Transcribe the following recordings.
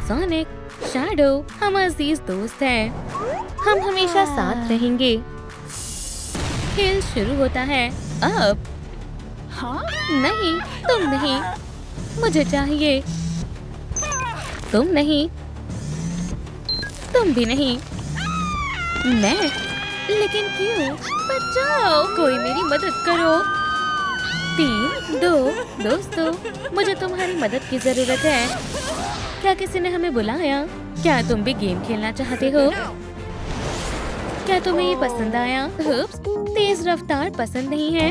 Sonic, shadow, हम अजीज दोस्त हैं। हम हमेशा साथ रहेंगे। खेल शुरू होता है अब। नहीं, तुम नहीं, मुझे चाहिए। तुम नहीं, तुम भी नहीं, मैं। लेकिन क्यों? बचाओ, कोई मेरी मदद करो। 3, 2, दोस्तों, मुझे तुम्हारी मदद की जरूरत है। क्या किसी ने हमें बुलाया? क्या तुम भी गेम खेलना चाहते हो? क्या तुम्हें ये पसंद आया? उप्स, तेज रफ्तार पसंद नहीं है।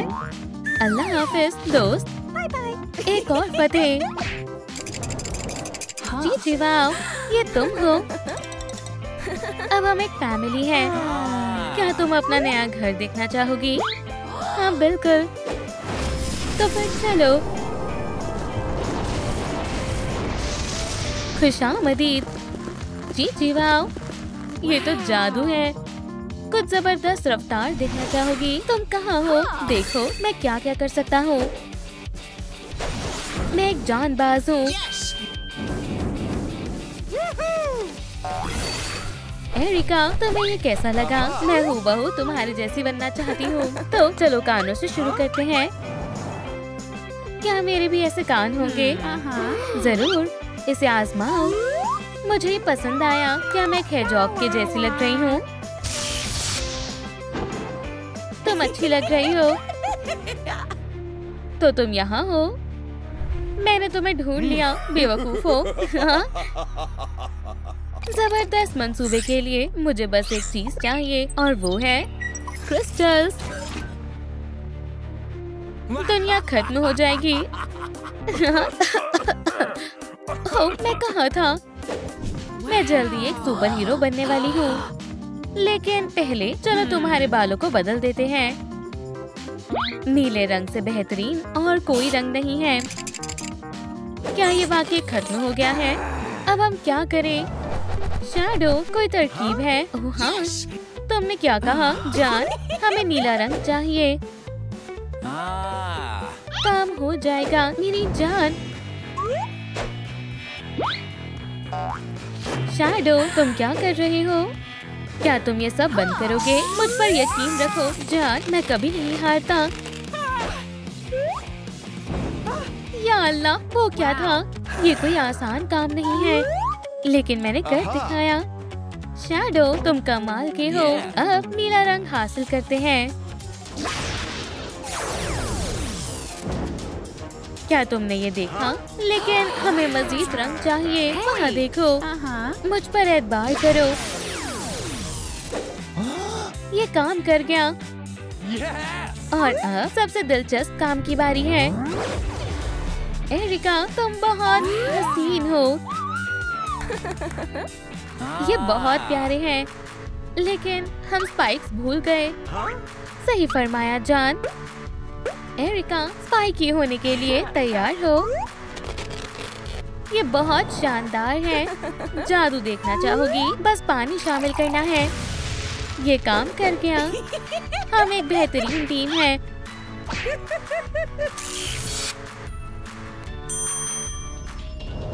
अल्लाह हाफिज दोस्त। Bye bye. एक और फतेह। जी वाओ, ये तुम हो। अब हम एक फैमिली है। क्या तुम अपना नया घर देखना चाहोगी? हाँ बिल्कुल। तो फिर चलो। खुशामदीद। जी वाओ, ये तो जादू है। कुछ जबरदस्त रफ्तार देखना चाहोगी? तुम कहाँ हो? देखो मैं क्या क्या कर सकता हूँ। मैं एक जानबाज हूँ। एरिका, तुम्हें ये कैसा लगा? मैं हूबहू तुम्हारे जैसी बनना चाहती हूँ। तो चलो कानों से शुरू करते हैं। क्या मेरे भी ऐसे कान होंगे? जरूर, इसे आजमाओ। मुझे ये पसंद आया। क्या मैं हेजॉग के जैसी लग रही हूँ? तुम अच्छी लग रही हो। तो तुम यहाँ हो। मैंने तुम्हें ढूंढ लिया, बेवकूफ हो। जबरदस्त मंसूबे के लिए मुझे बस एक चीज चाहिए और वो है क्रिस्टल्स। दुनिया खत्म हो जाएगी। ओह, मैं कहाँ था? मैं जल्दी एक सुपर हीरो बनने वाली हूँ। लेकिन पहले चलो तुम्हारे बालों को बदल देते हैं। नीले रंग से बेहतरीन और कोई रंग नहीं है। क्या ये वाकई खत्म हो गया है? अब हम क्या करें? शैडो, कोई तरकीब है? ओह हाँ, तुमने क्या कहा? जान, हमें नीला रंग चाहिए। काम हो जाएगा मेरी जान। शैडो, तुम क्या कर रहे हो? क्या तुम ये सब बंद करोगे? मुझ पर यकीन रखो जान, मैं कभी नहीं हारता। या अल्लाह, वो क्या था? ये कोई आसान काम नहीं है, लेकिन मैंने कर दिखाया। शैडो, तुम कमाल के हो। अब नीला रंग हासिल करते हैं। क्या तुमने ये देखा? लेकिन हमें मजीद रंग चाहिए। वहाँ देखो, मुझ पर एतबार करो। ये काम कर गया। और अब सबसे दिलचस्प काम की बारी है। एरिका, तुम बहुत हसीन हो। ये बहुत प्यारे हैं, लेकिन हम स्पाइक्स भूल गए। सही फरमाया जान। एरिका, स्पाइकी होने के लिए तैयार हो? ये बहुत शानदार है। जादू देखना चाहोगी? बस पानी शामिल करना है। ये काम कर गया। हम एक बेहतरीन टीम है।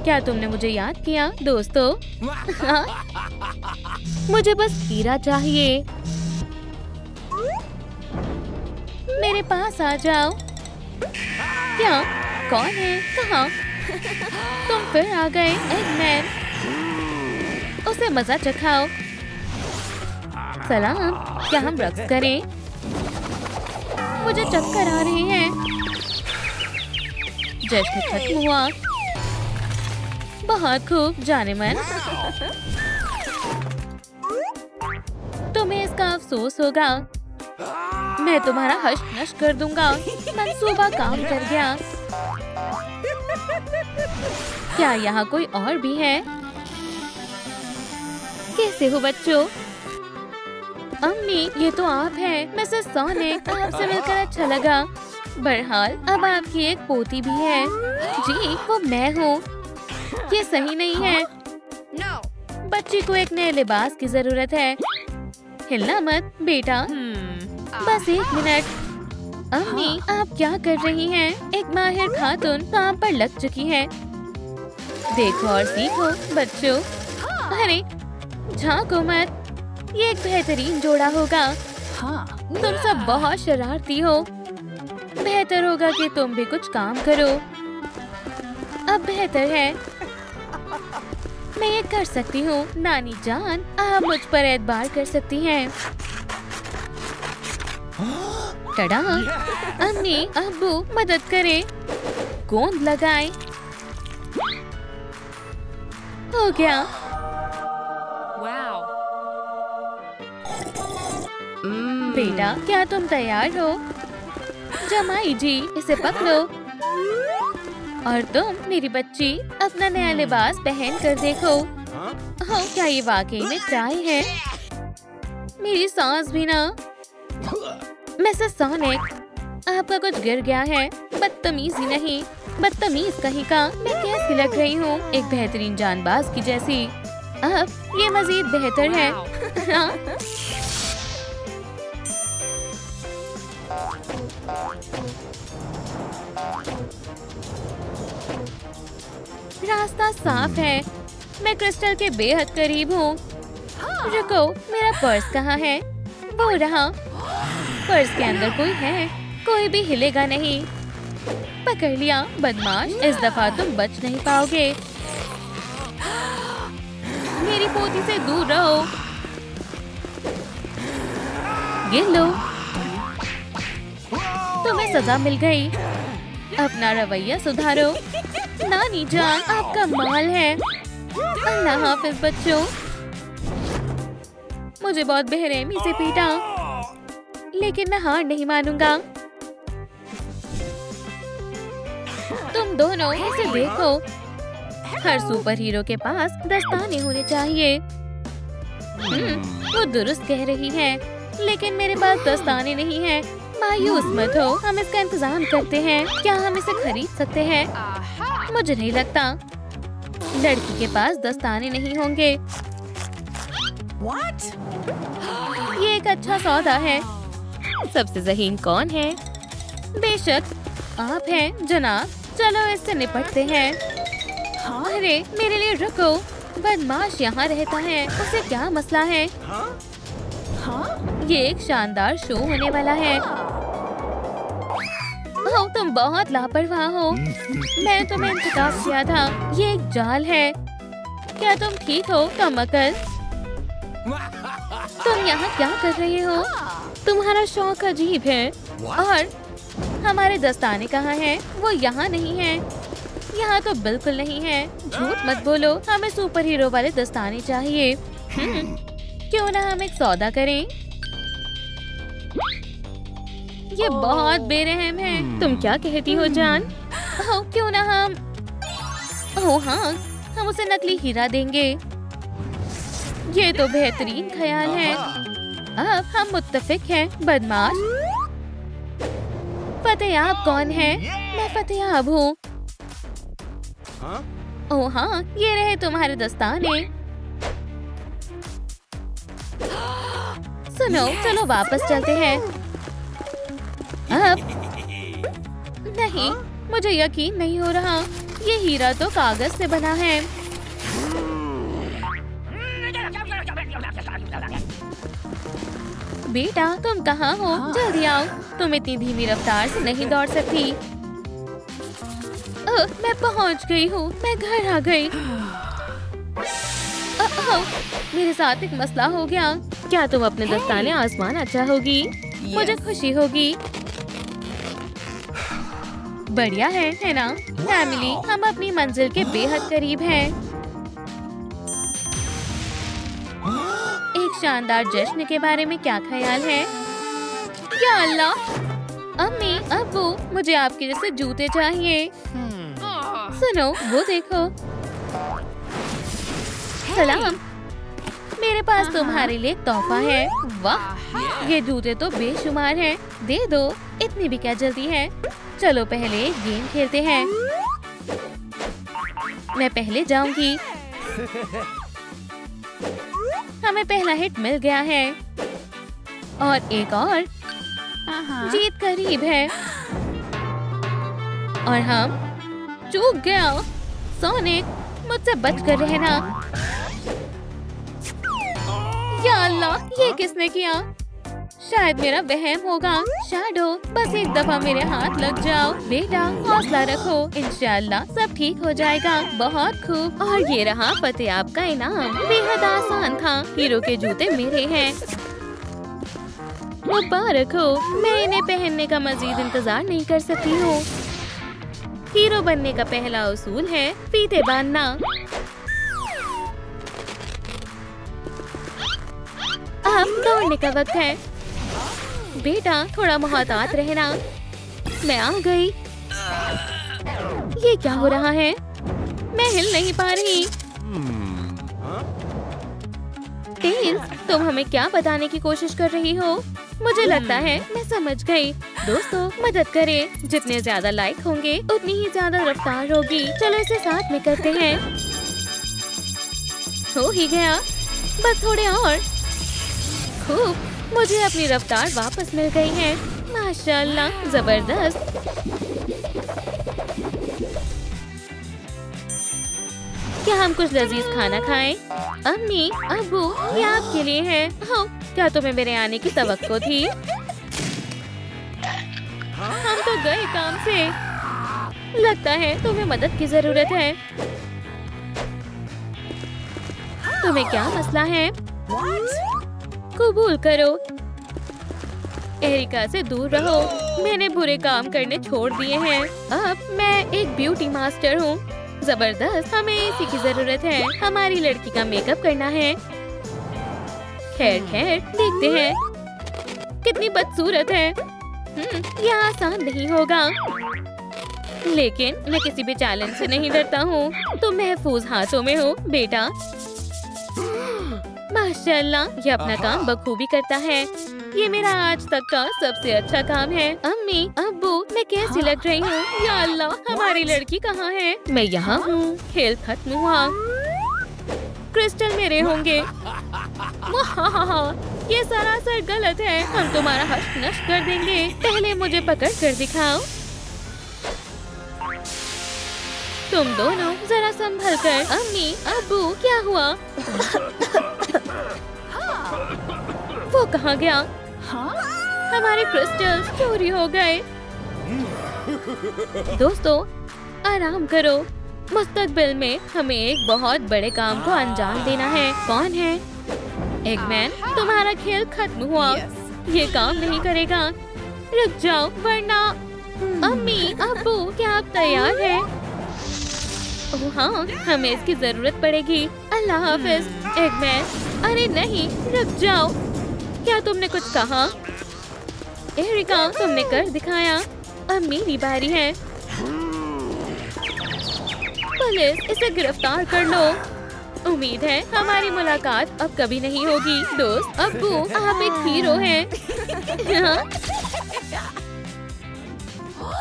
क्या तुमने मुझे याद किया दोस्तों? मुझे बस हीरा चाहिए। मेरे पास आ जाओ। क्या? कौन है? कहाँ? तुम फिर आ गए एगमैन। उसे मजा चखाओ। सलाम, क्या हम रक्स करें? मुझे चक्कर आ रहे हैं। जश्न खत्म हुआ। बहुत खूब, जाने मन। तुम्हें इसका अफसोस होगा। मैं तुम्हारा हश नश कर दूंगा। मंसूबा काम कर गया। क्या यहाँ कोई और भी है? कैसे हो बच्चों? अम्मी, ये तो आप हैं। मिसेस सोनिक, आपसे मिलकर अच्छा लगा। बहरहाल अब आपकी एक पोती भी है। जी, वो मैं हूँ। ये सही नहीं है। बच्ची को एक नए लिबास की जरूरत है। हिलना मत बेटा। बस 1 मिनट। अम्मी, आप क्या कर रही हैं? एक माहिर खातून काम पर लग चुकी है। देखो और सीखो बच्चों। अरे झांको मत, ये एक बेहतरीन जोड़ा होगा। तुम सब बहुत शरारती हो। बेहतर होगा कि तुम भी कुछ काम करो। अब बेहतर है, मैं ये कर सकती हूँ। नानी जान, आप मुझ पर एतबार कर सकती हैं। टडा, अम्मी अब्बू मदद करें, गोंद लगाएं। हो गया। बेटा, क्या तुम तैयार हो? जमाई जी, इसे पकड़ो। और तुम मेरी बच्ची, अपना नया लिबास पहन कर देखो। हो, क्या ये वाकई में चाय है? मेरी सांस भी ना। मिसेस सोनिक, आपका कुछ गिर गया है। बदतमीजी नहीं, बदतमीज कहीं का। मैं कैसी लग रही हूँ? एक बेहतरीन जानबाज की जैसी। अब ये मजीद बेहतर है। हाँ? रास्ता साफ है। मैं क्रिस्टल के बेहद करीब हूँ। रुको, मेरा पर्स कहाँ है? वो रहा। पर्स के अंदर कोई है। कोई भी हिलेगा नहीं। पकड़ लिया बदमाश। इस दफा तुम बच नहीं पाओगे। मेरी पोती से दूर रहो। गिर लो। तुम्हें सजा मिल गई। अपना रवैया सुधारो। नानी जान, आपका माल है। अल्लाह हाफिज बच्चों। मुझे बहुत बेरहमी से पीटा, लेकिन मैं हार नहीं मानूंगा। तुम दोनों इसे देखो। हर सुपर हीरो के पास दस्ताने होने चाहिए। वो दुरुस्त कह रही है, लेकिन मेरे पास दस्ताने नहीं है। मायूस मत हो, हम इसका इंतजाम करते हैं। क्या हम इसे खरीद सकते हैं? मुझे नहीं लगता। लड़की के पास दस्ताने नहीं होंगे। What? ये एक अच्छा सौदा है। सबसे ज़हीन कौन है? बेशक आप हैं जनाब। चलो इससे निपटते हैं। अरे मेरे लिए रुको। बदमाश यहाँ रहता है। उसे क्या मसला है? ये एक शानदार शो होने वाला है। ओह, तुम बहुत लापरवाह हो। मैंने तुम्हें इंतखाब किया था। ये एक जाल है। क्या तुम ठीक हो कमअकल? तुम यहाँ क्या कर रहे हो? तुम्हारा शौक अजीब है। और हमारे दस्ताने कहाँ हैं? वो यहाँ नहीं है। यहाँ तो बिल्कुल नहीं है। झूठ मत बोलो। हमें सुपर हीरो वाले दस्ताने चाहिए। क्यों ना हम एक सौदा करें? ये बहुत बेरहम है। तुम क्या कहती हो जान? ओह, क्यों ना हम ओह हाँ, हम उसे नकली हीरा देंगे। ये तो बेहतरीन ख्याल है। अब हम मुत्तफिक हैं बदमाश। फतेयाब कौन है? मैं फतेयाब हूँ। ओह हाँ, ये रहे तुम्हारे दस्ताने। सुनो, चलो वापस चलते हैं। अब नहीं, मुझे यकीन नहीं हो रहा। ये हीरा तो कागज से बना है। बेटा, तुम कहाँ हो? जल्दी आओ। तुम इतनी धीमी रफ्तार से नहीं दौड़ सकती। मैं पहुँच गई हूँ। मैं घर आ गई। मेरे साथ एक मसला हो गया। क्या तुम अपने दस्ताने आजमाना चाहोगी? मुझे खुशी होगी। बढ़िया है ना? फैमिली, हम अपनी मंजिल के बेहद करीब हैं। एक शानदार जश्न के बारे में क्या ख्याल है? या अल्लाह! अम्मी, अब्बू, मुझे आपके जैसे जूते चाहिए। सुनो, वो देखो। सलाम। मेरे पास तुम्हारे लिए तोहफा है। वाह, ये जूते तो बेशुमार हैं। दे दो। इतनी भी क्या जल्दी है? चलो पहले एक गेम खेलते हैं। मैं पहले जाऊंगी। हमें पहला हिट मिल गया है और एक और। जीत करीब है और हम चूक गया। सोनिक, मुझसे बच कर रहना। या अल्लाह, ये किसने किया? शायद मेरा वहम होगा। शैडो, बस एक दफा मेरे हाथ लग जाओ। बेटा, हौसला रखो, इंशाअल्लाह सब ठीक हो जाएगा। बहुत खूब। और ये रहा फतेह आपका इनाम। बेहद आसान था। हीरो के जूते मेरे हैं। मुबारक हो। मैं इन्हें पहनने का मजीद इंतजार नहीं कर सकती हूँ। हीरो बनने का पहला उसूल है फीते बांधना। अब दौड़ने का वक्त है। बेटा, थोड़ा मोहतात रहना। मैं आ गई। ये क्या हो रहा है? मैं हिल नहीं पा रही। टेल्स, तुम हमें क्या बताने की कोशिश कर रही हो? मुझे लगता है मैं समझ गई। दोस्तों, मदद करें। जितने ज्यादा लाइक होंगे उतनी ही ज्यादा रफ्तार होगी। चलो इसे साथ में करते हैं। हो ही गया, बस थोड़े और। खूब, मुझे अपनी रफ्तार वापस मिल गई है। माशाल्लाह, जबरदस्त। क्या हम कुछ लजीज खाना खाएं? अम्मी, अब्बू, ये आपके लिए है। हाँ, क्या तुम्हें मेरे आने की तवक्को थी? हम तो गए काम से। लगता है तुम्हें मदद की जरूरत है। तुम्हें क्या मसला है? कबूल करो। एरिका से दूर रहो। मैंने बुरे काम करने छोड़ दिए हैं। अब मैं एक ब्यूटी मास्टर हूँ। जबरदस्त, हमें इसी की जरूरत है। हमारी लड़की का मेकअप करना है। खैर खैर, देखते हैं कितनी बदसूरत है। यह आसान नहीं होगा, लेकिन मैं किसी भी चैलेंज से नहीं डरता हूँ। तुम महफूज हाथों में हो बेटा। माशाल्लाह, ये अपना काम बखूबी करता है। ये मेरा आज तक का सबसे अच्छा काम है। अम्मी, अब्बू, मैं कैसी लग रही हूँ? या अल्लाह, हमारी लड़की कहाँ है? मैं यहाँ हूँ। खेल खत्म हुआ। क्रिस्टल मेरे होंगे। ये सरासर गलत है। हम तुम्हारा हश्क नश्क कर देंगे। पहले मुझे पकड़ कर दिखाओ। तुम दोनों जरा संभल कर। अम्मी, अब्बू, क्या हुआ? वो कहाँ गया? हमारे क्रिस्टल्स चोरी हो गए। दोस्तों, आराम करो। मुस्तकबिल में हमें एक बहुत बड़े काम को अंजाम देना है। कौन है? एगमैन, तुम्हारा खेल खत्म हुआ। ये काम नहीं करेगा। रुक जाओ, वरना। अम्मी, अब्बू, क्या आप तैयार हैं? ओह हाँ, हमें इसकी जरूरत पड़ेगी। अल्लाह हाफिज। एगमैन, अरे नहीं, रुक जाओ। क्या तुमने कुछ कहा? एरिका, तुमने कर दिखाया। अब मेरी बारी है। पुलिस, इसे गिरफ्तार कर लो। उम्मीद है हमारी मुलाकात अब कभी नहीं होगी। दोस्त, अब्बू, आप एक हीरो हैं।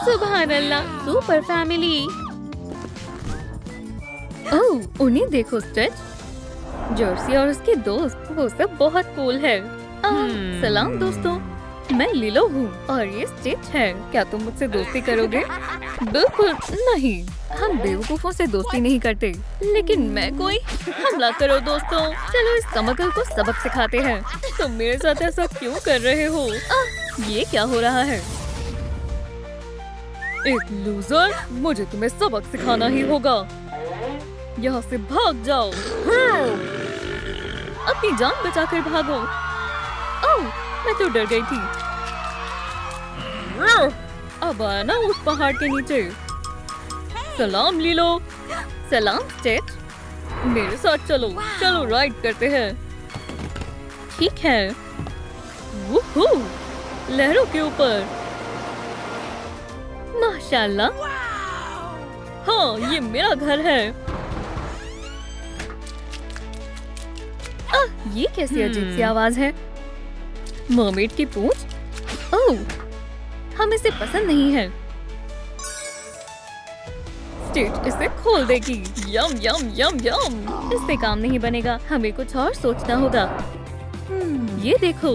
सुभान अल्लाह, सुपर फैमिली। ओह, उन्हें देखो स्टिच। जर्सी और उसके दोस्त, वो सब बहुत कूल है। सलाम दोस्तों, मैं लिलो हूँ और ये स्टिच है। क्या तुम मुझसे दोस्ती करोगे? बिल्कुल नहीं, हम बेवकूफों से दोस्ती नहीं करते। लेकिन मैं कोई? हमला करो दोस्तों। चलो इस कमकल को सबक सिखाते हैं। तुम मेरे साथ ऐसा क्यों कर रहे हो? ये क्या हो रहा है? एक लूजर, मुझे तुम्हें सबक सिखाना ही होगा। यहाँ से भाग जाओ। अपनी जान बचाकर भागो। ओह, मैं तो डर गई थी। अब आया ना उस पहाड़ के नीचे। सलाम लीलो। सलाम स्टिच। मेरे साथ चलो। चलो राइड करते हैं। ठीक है। वूहू, लहरों के ऊपर। माशाल्लाह। हाँ, ये मेरा घर है। ये कैसी अजीब सी आवाज है? मरमेड की पूंछ? ओह, हम इसे पसंद नहीं है। स्टिच इसे खोल देगी। यम यम यम यम। इससे काम नहीं बनेगा, हमें कुछ और सोचना होगा। ये देखो,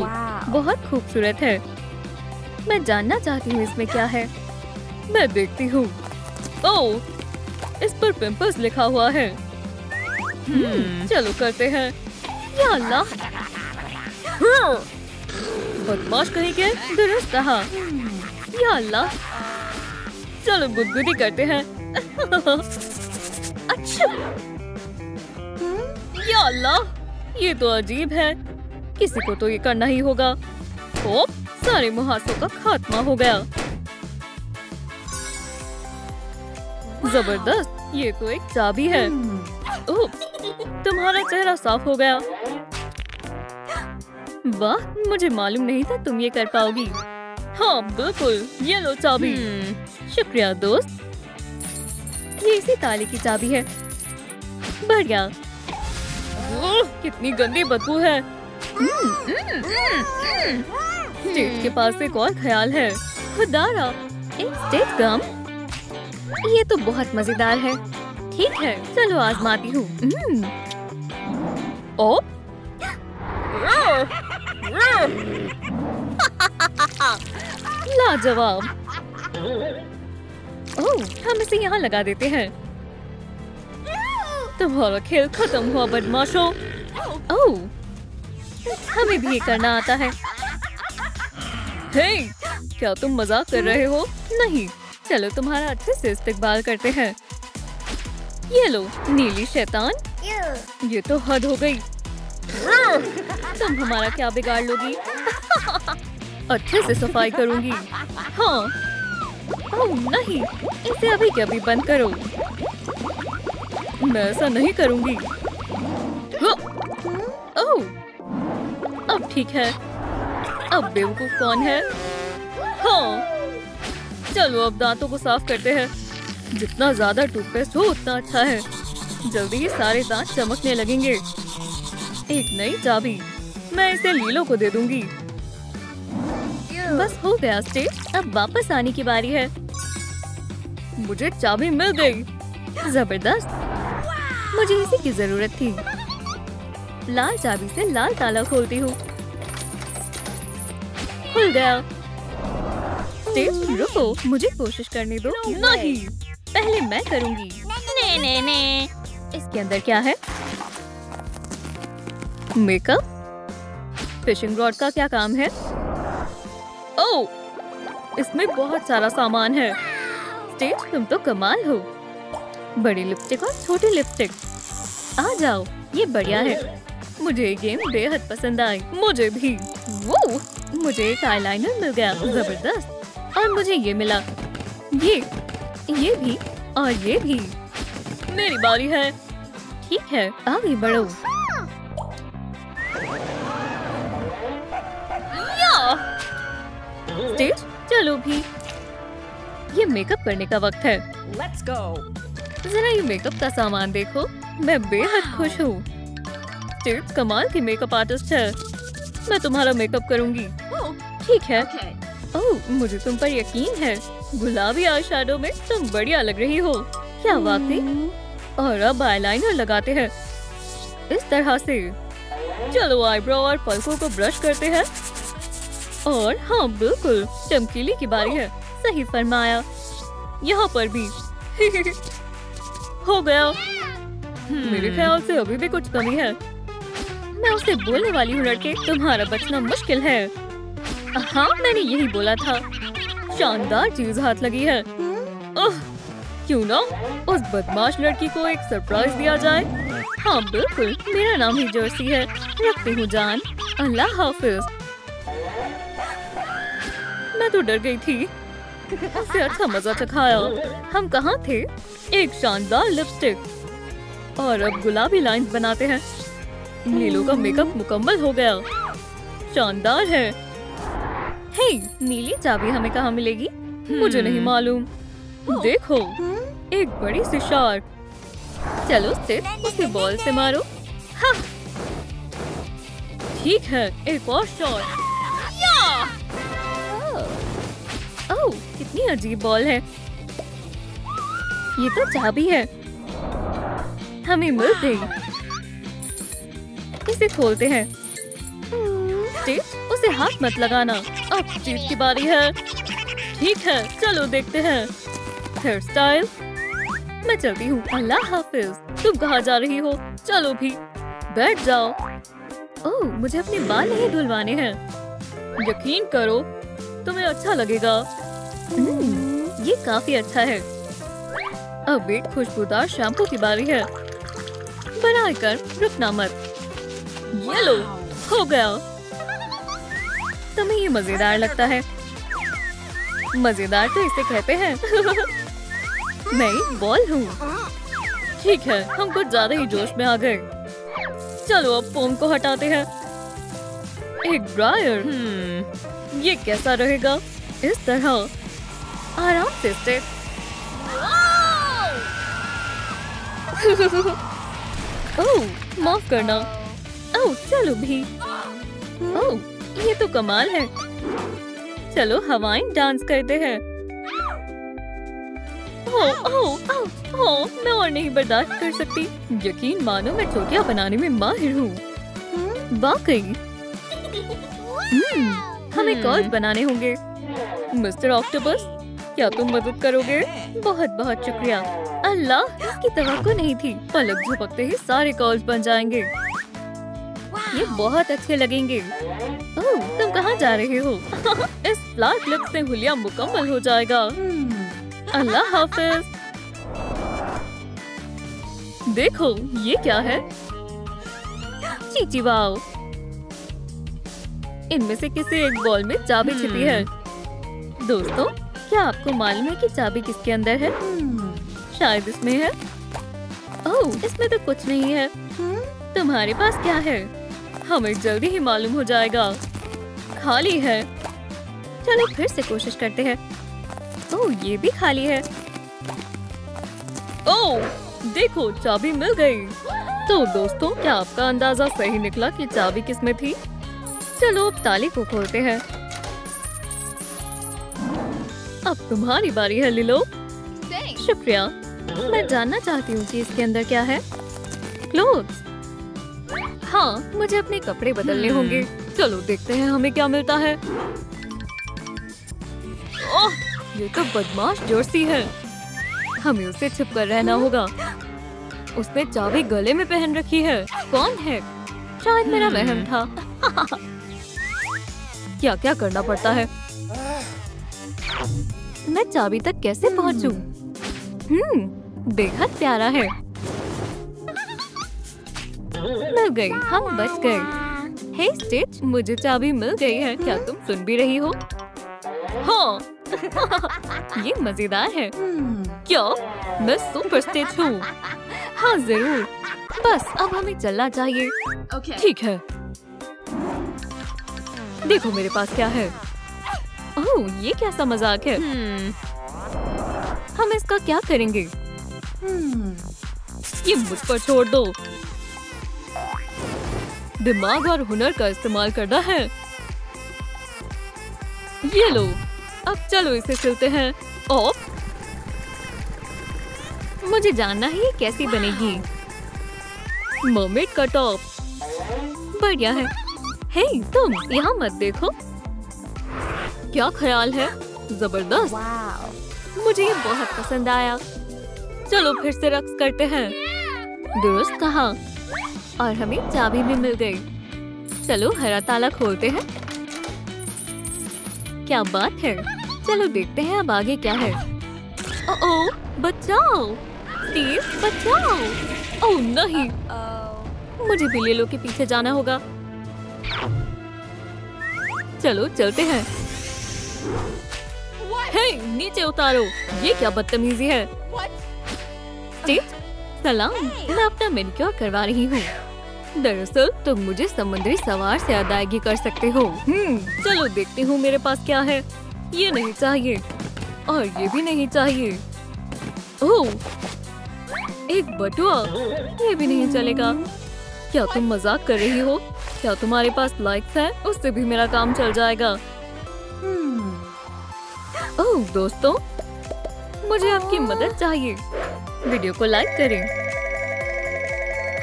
बहुत खूबसूरत है। मैं जानना चाहती हूँ इसमें क्या है। मैं देखती हूँ। ओह, इस पर पिंपल्स लिखा हुआ है। चलो करते हैं। या अल्लाह, बदमाश कहीं के, दुरुस्त कहा। या अल्लाह, चलो गुदगुदी करते हैं। अच्छा, या अल्लाह, ये तो अजीब है। किसी को तो ये करना ही होगा। ओह, सारे मुहासों का खात्मा हो गया। जबरदस्त, ये तो एक चाबी है। ओह, तुम्हारा चेहरा साफ हो गया। वाह, मुझे मालूम नहीं था तुम ये कर पाओगी। हाँ बिल्कुल, ये लो चाबी। शुक्रिया दोस्त। ये इसी ताले की चाबी है। बढ़िया। कितनी गंदी बदबू है। स्टेट के पास एक और ख्याल है। खुदारा, एक स्टेट गम। ये तो बहुत मजेदार है। ठीक है, चलो आजमाती हूँ। ओ, लाजवाब। ओह, हम इसे यहाँ लगा देते हैं। तुम्हारा खेल खत्म हुआ बदमाशों। ओह, हमें भी ये करना आता है। हे, क्या तुम मजाक कर रहे हो? नहीं, चलो तुम्हारा अच्छे से इस्तेकबाल करते हैं। ये लो नीली शैतान। ये तो हद हो गई। तुम हमारा क्या बिगाड़ लोगी? अच्छे से सफाई करूंगी। हाँ। ओह नहीं, इसे अभी के अभी बंद करो। मैं ऐसा नहीं करूंगी। ओह, अब ठीक है। अब बेवकूफ कौन है? हाँ, चलो अब दांतों को साफ करते हैं। जितना ज्यादा टूथपेस्ट हो उतना अच्छा है। जल्दी ही सारे दांत चमकने लगेंगे। एक नई चाबी, मैं इसे लीलो को दे दूंगी। बस हो गया स्टेट, अब वापस आने की बारी है। मुझे चाबी मिल गई। जबरदस्त, मुझे इसी की जरूरत थी। लाल चाबी से लाल ताला खोलती हूँ। खुल गया। स्टेट रुको, मुझे कोशिश करने दो। नहीं, पहले मैं करूंगी। ने। इसके अंदर क्या है? मेकअप। फिशिंग रॉड का क्या काम है? ओह, इसमें बहुत सारा सामान है। स्टेट तुम तो कमाल हो। बड़ी लिपस्टिक और छोटी लिपस्टिक। आ जाओ, ये बढ़िया है। मुझे ये गेम बेहद पसंद आई। मुझे भी। वो, मुझे एक आईलाइनर मिल गया। जबरदस्त। और मुझे ये मिला। ये भी और ये भी। मेरी बारी है। ठीक है, आगे बढ़ो। स्टेज, चलो भी। ये मेकअप करने का वक्त है। Let's go. जरा ये मेकअप का सामान देखो। मैं बेहद खुश हूँ। स्टेज कमाल की मेकअप आर्टिस्ट है। मैं तुम्हारा मेकअप करूँगी। ठीक है। ओह, मुझे तुम पर यकीन है। गुलाबी आई शैडो में तुम बढ़िया लग रही हो। क्या वाकई? और अब आईलाइनर लगाते हैं इस तरह से। चलो आईब्रो और पलकों को ब्रश करते हैं। और हाँ बिल्कुल, चमकीली की बारी है। सही फरमाया। यहाँ पर भी। हो गया। मेरे ख्याल से अभी भी कुछ कमी है। मैं उसे बोलने वाली हूँ लड़के, तुम्हारा बचना मुश्किल है। हाँ, मैंने यही बोला था। शानदार चीज हाथ लगी है। क्यों ना उस बदमाश लड़की को एक सरप्राइज दिया जाए। हाँ बिल्कुल, मेरा नाम ही जर्सी है। रखती हूँ जान। अल्लाह हाफिज। मैं तो डर गई थी। उससे अच्छा मजा चखाया। हम कहाँ थे? एक शानदार लिपस्टिक और अब गुलाबी लाइंस बनाते हैं। नीलो का मेकअप मुकम्मल हो गया। शानदार है। हे, नीली चाबी हमें कहाँ मिलेगी? मुझे नहीं मालूम। देखो, एक बड़ी सी शार्क। चलो सिर्फ उसे बॉल से मारो। हाँ। ठीक है, एक और शॉट। ओह, कितनी अजीब बॉल है। ये तो चाबी है। हमें मिल गई। इसे खोलते हैं। उसे हाथ मत लगाना। अब जीत की बारी है। ठीक है, चलो देखते हैं। Hair style. मैं चलती हूँ। अल्लाह हाफिज। तुम कहाँ जा रही हो? चलो भी बैठ जाओ। ओह, मुझे अपने बाल नहीं धुलवाने हैं। यकीन करो, तुम्हें अच्छा लगेगा। ये काफी अच्छा है। अब एक खुशबूदार शैम्पू की बारी है। बनाकर रुकना मत। ये लो, हो गया। तुम्हें ये मजेदार लगता है? मजेदार तो इसे कहते हैं। मैं एक बॉल हूँ। ठीक है, हम कुछ ज्यादा ही जोश में आ गए। चलो अब फोम को हटाते हैं। एक ड्रायर। ये कैसा रहेगा? इस तरह आराम से स्टिक। ओह, माफ करना। ओह, चलो भी। ओह, ये तो कमाल है। चलो हवाइन डांस करते हैं। ओह, ओह, ओह, ओह, मैं और नहीं बर्दाश्त कर सकती। यकीन मानो, मैं चोटियां बनाने में माहिर हूँ। वाकई। हमें कर्ल्स बनाने होंगे। मिस्टर ऑक्टोपस, क्या तुम मदद करोगे? बहुत बहुत शुक्रिया। अल्लाह, इसकी तवक्को नहीं थी। पलक झपकते ही सारे कर्ल्स बन जाएंगे। ये बहुत अच्छे लगेंगे। ओह, तुम कहाँ जा रहे हो? इस फ्लैट लुक से हुलिया मुकम्मल हो जाएगा। अल्लाह हाफिज। देखो, ये क्या है? चीची वाओ। इनमें से किसी एक बॉल में चाबी छिपी है। दोस्तों, क्या आपको मालूम है कि चाबी किसके अंदर है? शायद इसमें है। ओह, इसमें तो कुछ नहीं है। तुम्हारे पास क्या है? हमें जल्दी ही मालूम हो जाएगा। खाली है। चलो फिर से कोशिश करते हैं। ओह, ये भी खाली है। ओह, देखो, चाबी मिल गई। तो दोस्तों, क्या आपका अंदाजा सही निकला कि चाबी किसमें थी? चलो अब ताले को खोलते हैं। अब तुम्हारी बारी है लिलो। शुक्रिया। मैं जानना चाहती हूँ कि इसके अंदर क्या है। क्लोथ्स। हाँ, मुझे अपने कपड़े बदलने होंगे। चलो देखते हैं हमें क्या मिलता है। ओह, ये तो बदमाश जर्सी है। हमें उससे छिपकर रहना होगा। उसने चाबी गले में पहन रखी है। कौन है? शायद मेरा वहम था। क्या क्या करना पड़ता है? मैं चाबी तक कैसे पहुंचूं? बेहद प्यारा है। मिल गई, हम बच गए। हे स्टिच, मुझे चाबी मिल गई है। क्या तुम सुन भी रही हो? हाँ। ये मजेदार है। क्या? मैं सुपर स्टिच हूँ। हाँ जरूर। बस अब हमें चलना चाहिए। ठीक है। देखो मेरे पास क्या है। ओह, ये कैसा मजाक है? हम इसका क्या करेंगे? ये मुझ पर छोड़ दो। दिमाग और हुनर का इस्तेमाल करना है। ये लो, अब चलो इसे सिलते हैं। ऑफ। मुझे जानना है ये कैसी बनेगी। मर्मेड का टॉप। बढ़िया है। हे तुम, यहाँ मत देखो। क्या ख्याल है? जबरदस्त। मुझे ये बहुत पसंद आया। चलो फिर से रक्स करते हैं। दुरुस्त कहा। और हमें चाबी भी मिल गई। चलो हरा ताला खोलते हैं। क्या बात है। चलो देखते हैं अब आगे क्या है। ओह, बचाओ स्टीव, बचाओ। ओह नहीं, मुझे भी लिलो के पीछे जाना होगा। चलो चलते हैं। हे, नीचे उतारो। ये क्या बदतमीजी है? स्टीव, सलाम। मैं अपना मैनिक्योर करवा रही हूँ। दरअसल तुम मुझे समुद्री सवार से अदायगी कर सकते हो। चलो देखती हूँ मेरे पास क्या है। ये नहीं चाहिए और ये भी नहीं चाहिए। ओह, एक बटुआ। ये भी नहीं चलेगा। क्या तुम मजाक कर रही हो? क्या तुम्हारे पास लाइक्स है? उससे भी मेरा काम चल जाएगा। ओह दोस्तों, मुझे आपकी मदद चाहिए। वीडियो को लाइक करें।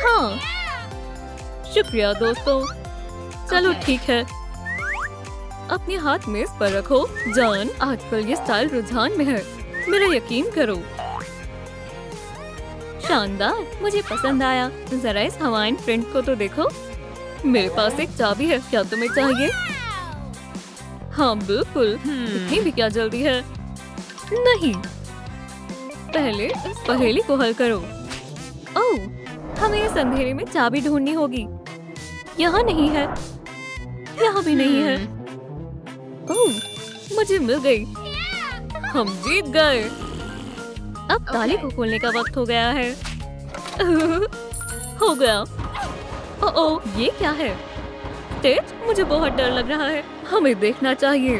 हाँ, शुक्रिया दोस्तों। चलो ठीक है। अपने हाथ मेज पर रखो। जान, आजकल ये स्टाइल रुझान में है। मेरा यकीन करो। शानदार, मुझे पसंद आया। जरा इस हवाइन प्रिंट को तो देखो। मेरे पास एक चाबी है, क्या तुम्हें चाहिए? हाँ बिल्कुल, इतनी भी क्या जल्दी है? नहीं, पहले इस पहेली को हल करो। ओह, हमें इस अंधेरे में चाबी ढूंढनी होगी। यहाँ नहीं है, यहाँ भी नहीं है। ओह, मुझे मिल गई। हम जीत गए। अब ताले को खोलने का वक्त हो गया है। हो गया। ओह, ये क्या है? टेट, मुझे बहुत डर लग रहा है। हमें देखना चाहिए।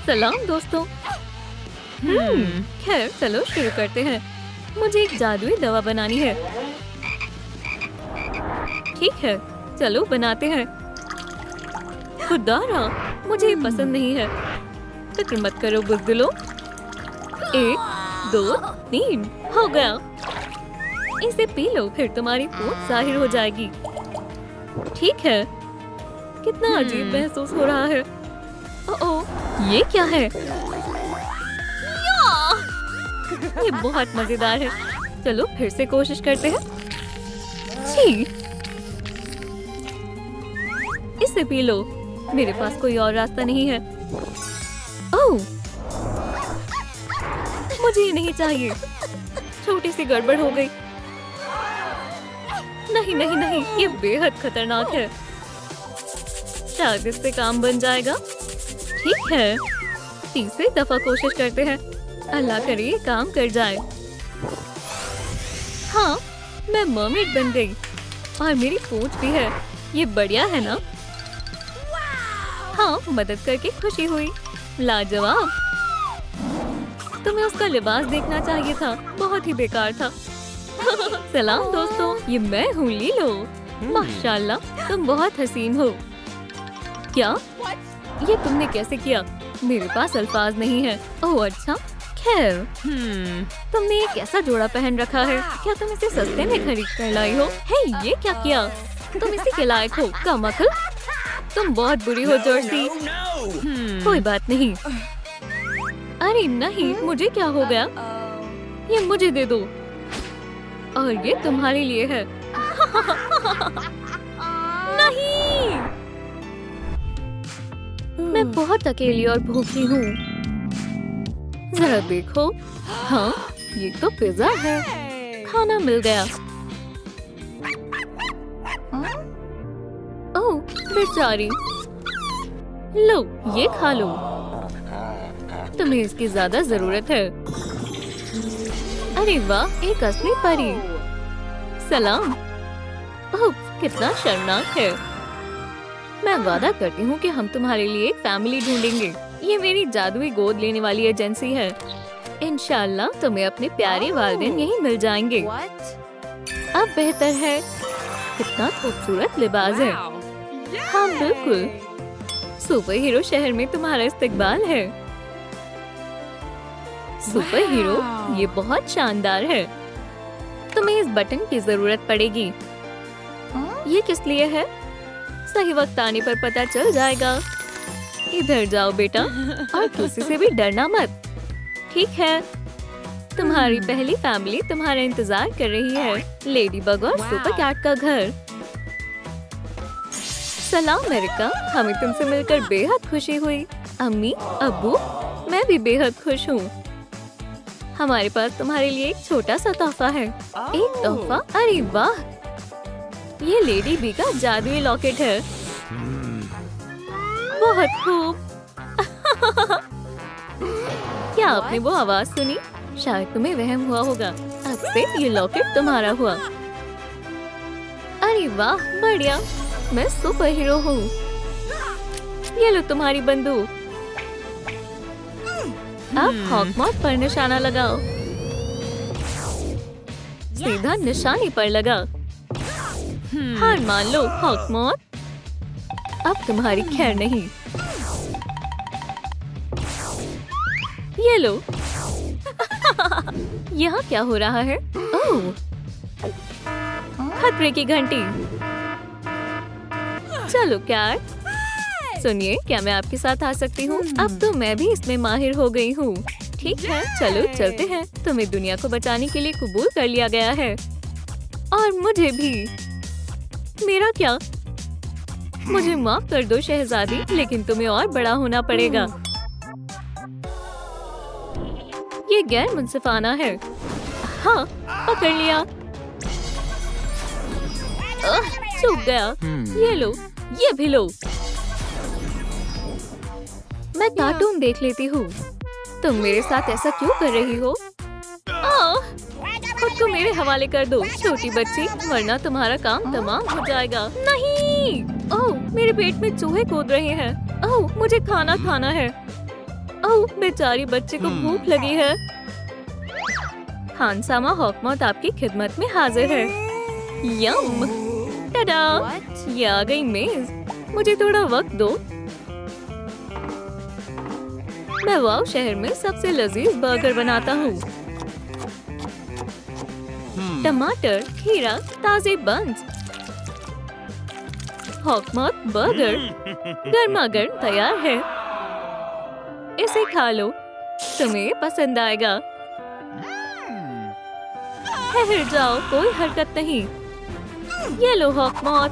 सलाम दोस्तों। खैर चलो शुरू करते हैं। मुझे एक जादुई दवा बनानी है। ठीक है, चलो बनाते हैं। खुदारा, मुझे ये पसंद नहीं है। फिक्र मत करो बुज़दिलों। 1, 2, 3 हो गया। इसे पी लो, फिर तुम्हारी पूंछ जाहिर हो जाएगी। ठीक है। कितना अजीब महसूस हो रहा है। ओह, ये क्या है? ये बहुत मजेदार है। चलो फिर से कोशिश करते हैं। छी, इसे पी लो। मेरे पास कोई और रास्ता नहीं है। ओह, मुझे ये नहीं चाहिए। छोटी सी गड़बड़ हो गई। नहीं नहीं नहीं, ये बेहद खतरनाक है। शायद इससे काम बन जाएगा। ठीक है, तीसरी दफा कोशिश करते हैं। अल्लाह करे ये काम कर जाए। हाँ, मैं मरमेड बन गई और मेरी पूंछ भी है। ये बढ़िया है ना? हाँ, मदद करके खुशी हुई। लाजवाब। तुम्हें उसका लिबास देखना चाहिए था, बहुत ही बेकार था। सलाम दोस्तों, ये मैं हूँ लीलो। माशाल्लाह, तुम बहुत हसीन हो। क्या? ये तुमने कैसे किया? मेरे पास अल्फाज नहीं है। ओह अच्छा, खैर। तुमने ये कैसा जोड़ा पहन रखा है? क्या तुम इसे सस्ते में खरीद कर लाई हो? हे, ये क्या किया? तुम इसी के लायक हो। कमअक्ल, तुम बहुत बुरी हो जर्सी। कोई बात नहीं। अरे नहीं, मुझे क्या हो गया? ये मुझे दे दो और ये तुम्हारे लिए है। नहीं, मैं बहुत अकेली और भूखी हूँ। जरा देखो। हाँ, ये तो पिज्जा है। खाना मिल गया। ओह बेचारी, लो ये खा लो। तुम्हें इसकी ज्यादा जरूरत है। अरे वाह, एक असली परी। सलाम। ओह, कितना शर्मनाक है। मैं वादा करती हूँ कि हम तुम्हारे लिए एक फैमिली ढूंढेंगे। ये मेरी जादुई गोद लेने वाली एजेंसी है। इंशाल्लाह तुम्हें अपने प्यारे वालिदैन यहीं मिल जाएंगे। अब बेहतर है। कितना खूबसूरत लिबास है। हाँ बिल्कुल, सुपर हीरो शहर में तुम्हारा इस्तकबाल है। सुपर हीरो, ये बहुत शानदार है। तुम्हें इस बटन की जरूरत पड़ेगी। ये किस लिए है? सही वक्त आने पर पता चल जाएगा। इधर जाओ बेटा, और किसी से भी डरना मत। ठीक है, तुम्हारी पहली फैमिली तुम्हारा इंतजार कर रही है। लेडी बग और सुपर कैट का घर। सलाम अमेरिका, हमें तुमसे मिलकर बेहद खुशी हुई। अम्मी, अब्बू, मैं भी बेहद खुश हूँ। हमारे पास तुम्हारे लिए एक छोटा सा तोहफा है। एक तोहफा? अरे वाह, ये लेडी बी का जादुई लॉकेट है। बहुत खूब। क्या आपने वो आवाज सुनी? शायद तुम्हें वहम हुआ होगा। अब से ये लॉकेट तुम्हारा हुआ। अरे वाह, बढ़िया। मैं सुपर हीरो हूँ। ये लो तुम्हारी बंदूक। अब हॉकमॉथ पर निशाना लगाओ। सीधा निशाने पर लगा। हार मान लो हॉकमॉथ, अब तुम्हारी खैर नहीं। ये लो। यहाँ क्या हो रहा है? ओह, खतरे की घंटी। चलो कैट, सुनिए, क्या मैं आपके साथ आ सकती हूँ? अब तो मैं भी इसमें माहिर हो गई हूँ। ठीक है, चलो चलते हैं। तुम्हें दुनिया को बचाने के लिए कबूल कर लिया गया है और मुझे भी। मेरा क्या? मुझे माफ कर दो शहजादी, लेकिन तुम्हें और बड़ा होना पड़ेगा। ये गैर मुंसिफाना है। हाँ, पकड़ लिया। चूक गया। ये लो, ये भी लो। मैं कार्टून देख लेती हूँ। तुम मेरे साथ ऐसा क्यों कर रही हो? खुद को मेरे हवाले कर दो छोटी बच्ची, वरना तुम्हारा काम तमाम हो जाएगा। नहीं! ओह, मेरे पेट में चूहे कूद रहे हैं। ओह, मुझे खाना खाना है। ओह, बेचारी बच्चे को भूख लगी है। खानसामा हॉकमॉथ आपकी खिदमत में हाजिर है। यम! टाडा! ये आ गई मेज। मुझे थोड़ा वक्त दो। मैं वाव शहर में सबसे लजीज बर्गर बनाता हूँ। टमाटर, खीरा, ताजे बंस। हॉकमॉथ बर्गर गर्मा गर्म तैयार है। इसे खा लो, तुम्हें पसंद आएगा। ठहर जाओ, कोई हरकत नहीं। ये लो हॉकमॉथ।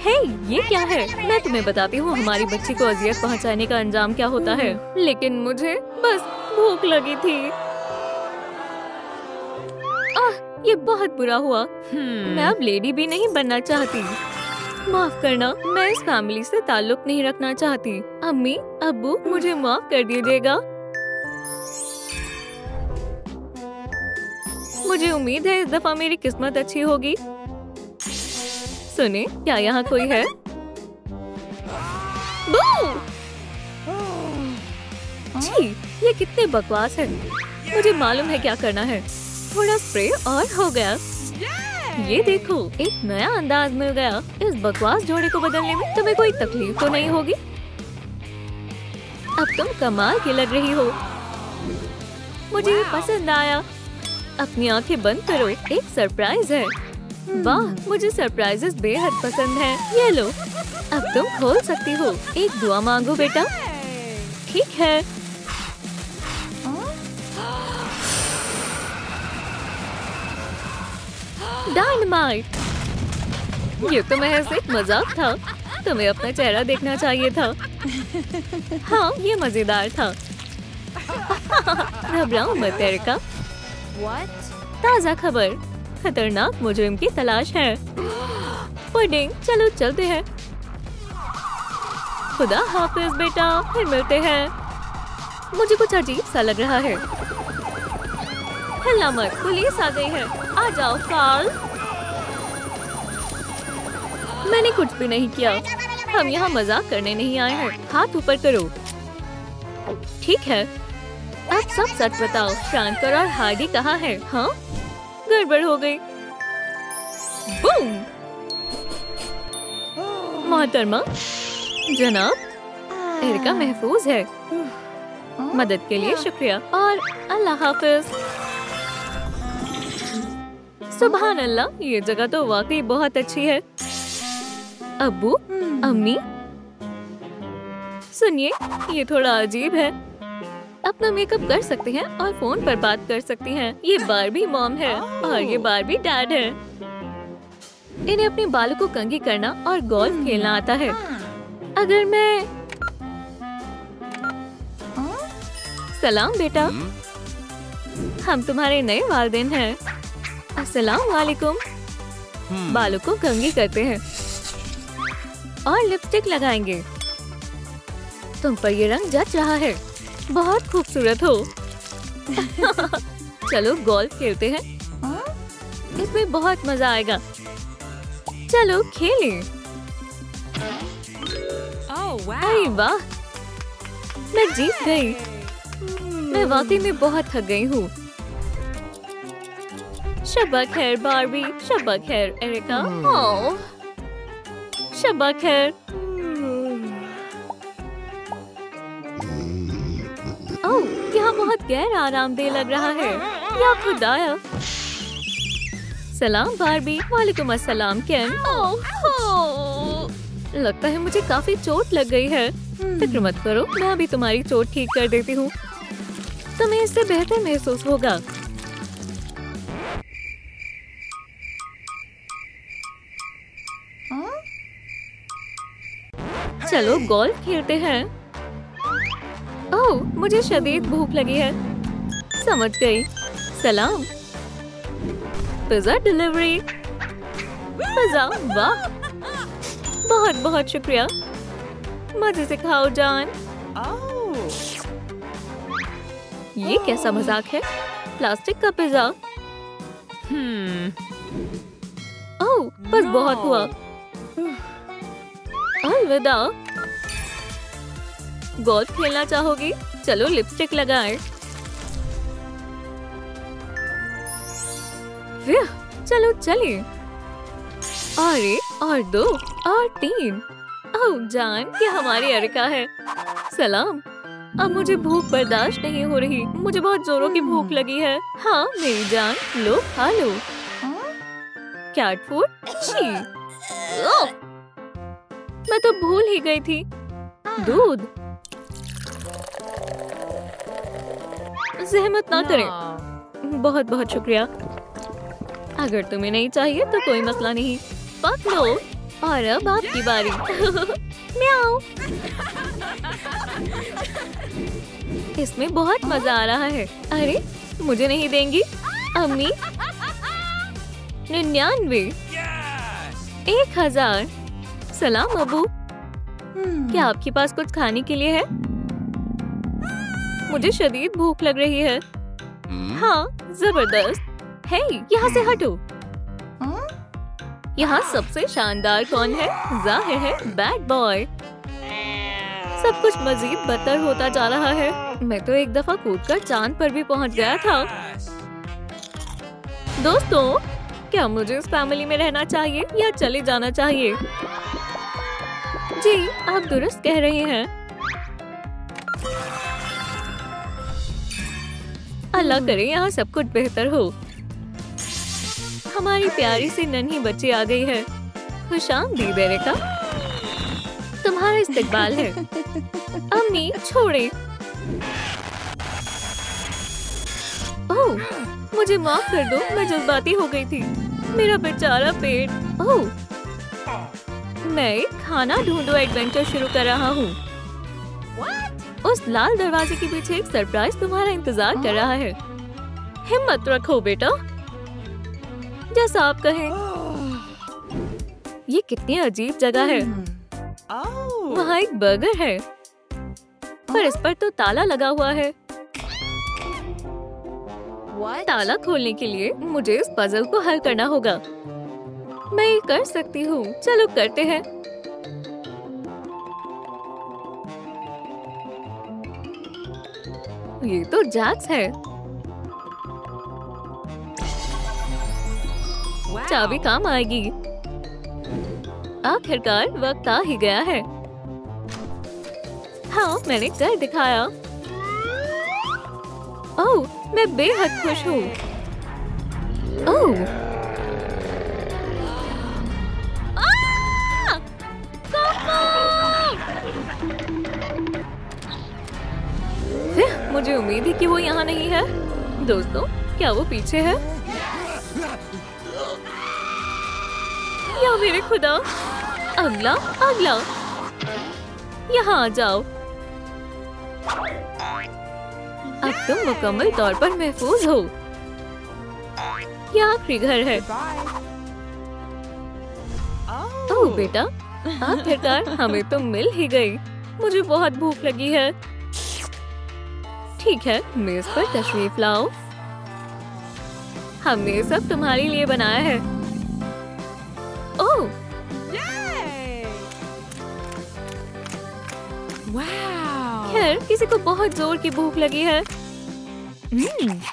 हे, ये क्या है? मैं तुम्हें बताती हूँ हमारी बच्ची को अजियत पहुँचाने का अंजाम क्या होता है। लेकिन मुझे बस भूख लगी थी। ये बहुत बुरा हुआ। मैं अब लेडी भी नहीं बनना चाहती। माफ करना, मैं इस फैमिली से ताल्लुक नहीं रखना चाहती। अम्मी, अब्बू, मुझे माफ कर दीजिएगा। मुझे उम्मीद है इस दफा मेरी किस्मत अच्छी होगी। सुने, क्या यहाँ कोई है? जी, ये कितने बकवास है। मुझे मालूम है क्या करना है। थोड़ा स्प्रे और हो गया। ये देखो, एक नया अंदाज मिल गया। इस बकवास जोड़े को बदलने में तुम्हें कोई तकलीफ तो नहीं होगी। अब तुम कमाल की लग रही हो। मुझे ये पसंद आया। अपनी आंखें बंद करो, एक सरप्राइज है। वाह, मुझे सरप्राइजेस बेहद पसंद हैं। ये लो, अब तुम खोल सकती हो। एक दुआ मांगो बेटा। ठीक है। डायनामाइट! ये तो महज एक मजाक था। तुम्हें अपना चेहरा देखना चाहिए था। हाँ, ये मजेदार था। घबराओ मत एरिका। ताज़ा खबर, खतरनाक मुजरिम की तलाश है। पुडिंग, चलो चलते हैं। खुदा हाफिज बेटा, फिर मिलते हैं। मुझे कुछ अजीब सा लग रहा है। हिलना मत, पुलिस आ गई है। आ जाओ कार्ल। मैंने कुछ भी नहीं किया। हम यहाँ मजाक करने नहीं आए हैं। हाथ ऊपर करो। ठीक है, अब सब सच बताओ। फ्रैंकर और हार्डी कहाँ है? हाँ, गड़बड़ हो गई। बूम! मोहतरमा, जनाब, एरिका महफूज है। मदद के लिए शुक्रिया और अल्लाह हाफिज। सुभान अल्लाह, ये जगह तो वाकई बहुत अच्छी है। अब्बू, अम्मी, सुनिए, ये थोड़ा अजीब है। अपना मेकअप कर सकते हैं और फोन पर बात कर सकती हैं। ये बारबी मॉम है और ये बारबी डैड है। इन्हें अपने बालों को कंघी करना और गोल्फ खेलना आता है। अगर मैं... सलाम बेटा, हम तुम्हारे नए वालिदैन हैं। अस्सलाम वालेकुम। बालों को कंघी करते हैं और लिपस्टिक लगाएंगे। तुम पर ये रंग जच रहा है, बहुत खूबसूरत हो। चलो गोल्फ खेलते हैं, इसमें बहुत मजा आएगा। चलो खेलें। अरे वाह, मैं जीत गई। मैं वाकई में बहुत थक गई हूँ। शब्बा खैर बारबी, शब्बा खैर एरिका। ओह, शब्बा खैर। ओह, यहाँ बहुत गैर आरामदेह लग रहा है। या खुदाया। सलाम बारबी। वालेकुम अस्सलाम केन। ओह, लगता है मुझे काफी चोट लग गई है। फिक्र मत करो, मैं अभी तुम्हारी चोट ठीक कर देती हूँ। तुम्हें इससे बेहतर महसूस होगा। चलो गोल्फ खेलते हैं। ओह, मुझे शदीद भूख लगी है। समझ गई। सलाम। Pizza delivery. पिज़्ज़ा, वाह, बहुत बहुत शुक्रिया। मजे से खाओ जान। ये कैसा मजाक है? प्लास्टिक का पिज़्ज़ा। ओह, बस बहुत हुआ। अलविदा। गोल्फ खेलना चाहोगी? चलो लिपस्टिक लगाएं। चलो चलिए। और एक और दो और तीन। ओह जान, ये हमारी अरिका है। सलाम। अब मुझे भूख बर्दाश्त नहीं हो रही। मुझे बहुत जोरों की भूख लगी है। हाँ मेरी जान, लो खा लो। Cat food? छी। मैं तो भूल ही गई थी। दूध। ज़हमत ना करें। बहुत बहुत शुक्रिया। अगर तुम्हें नहीं चाहिए तो कोई मसला नहीं। पक लो। और अब आपकी बारी। म्याऊ। इसमें बहुत मजा आ रहा है। अरे मुझे नहीं देंगी? अम्मी। 99। 1000। सलाम अबू। क्या आपके पास कुछ खाने के लिए है? मुझे शदीद भूख लग रही है। हाँ जबरदस्त। हे, यहाँ से हटो। यहाँ सबसे शानदार कौन है? जाहिर है बैड बॉय। सब कुछ मजीद बदतर होता जा रहा है। मैं तो एक दफा कूदकर चांद पर भी पहुँच गया था। दोस्तों, क्या मुझे इस फैमिली में रहना चाहिए या चले जाना चाहिए? जी, आप दुरुस्त कह रहे हैं। अल्लाह करे यहाँ सब कुछ बेहतर हो। हमारी प्यारी सी नन्ही बच्ची आ गई है। खुशामदीद एरिका। तुम्हारा इस्तकबाल है। अम्मी छोड़े। ओह, मुझे माफ कर दो, मैं जज्बाती हो गई थी। मेरा बेचारा पेट। ओह, मैं एक खाना ढूंढो एडवेंचर शुरू कर रहा हूँ। उस लाल दरवाजे के पीछे एक सरप्राइज तुम्हारा इंतजार कर रहा है। हिम्मत रखो बेटा। जैसा आप कहें। ये कितनी अजीब जगह है। वहाँ एक बर्गर है, पर इस पर तो ताला लगा हुआ है। ताला खोलने के लिए मुझे इस पजल को हल करना होगा। मैं ये कर सकती हूँ। चलो करते हैं। ये तो जैक्स है। चाबी काम आएगी। आखिरकार वक्त आ ही गया है। हाँ, मैंने कर दिखाया। ओह, मैं बेहद खुश हूँ। ओह, मुझे उम्मीद है कि वो यहाँ नहीं है। दोस्तों, क्या वो पीछे है? या मेरे खुदा। अगला अगला। यहाँ आ जाओ। अब तुम मुकम्मल तौर पर महफूज हो। यह आखिरी घर है। ओह बेटा, आखिरकार हमें तो मिल ही गई। मुझे बहुत भूख लगी है। ठीक है, मेज पर तशरीफ लाओ। हमने सब तुम्हारे लिए बनाया है। ओह, खैर, किसी को बहुत जोर की भूख लगी है।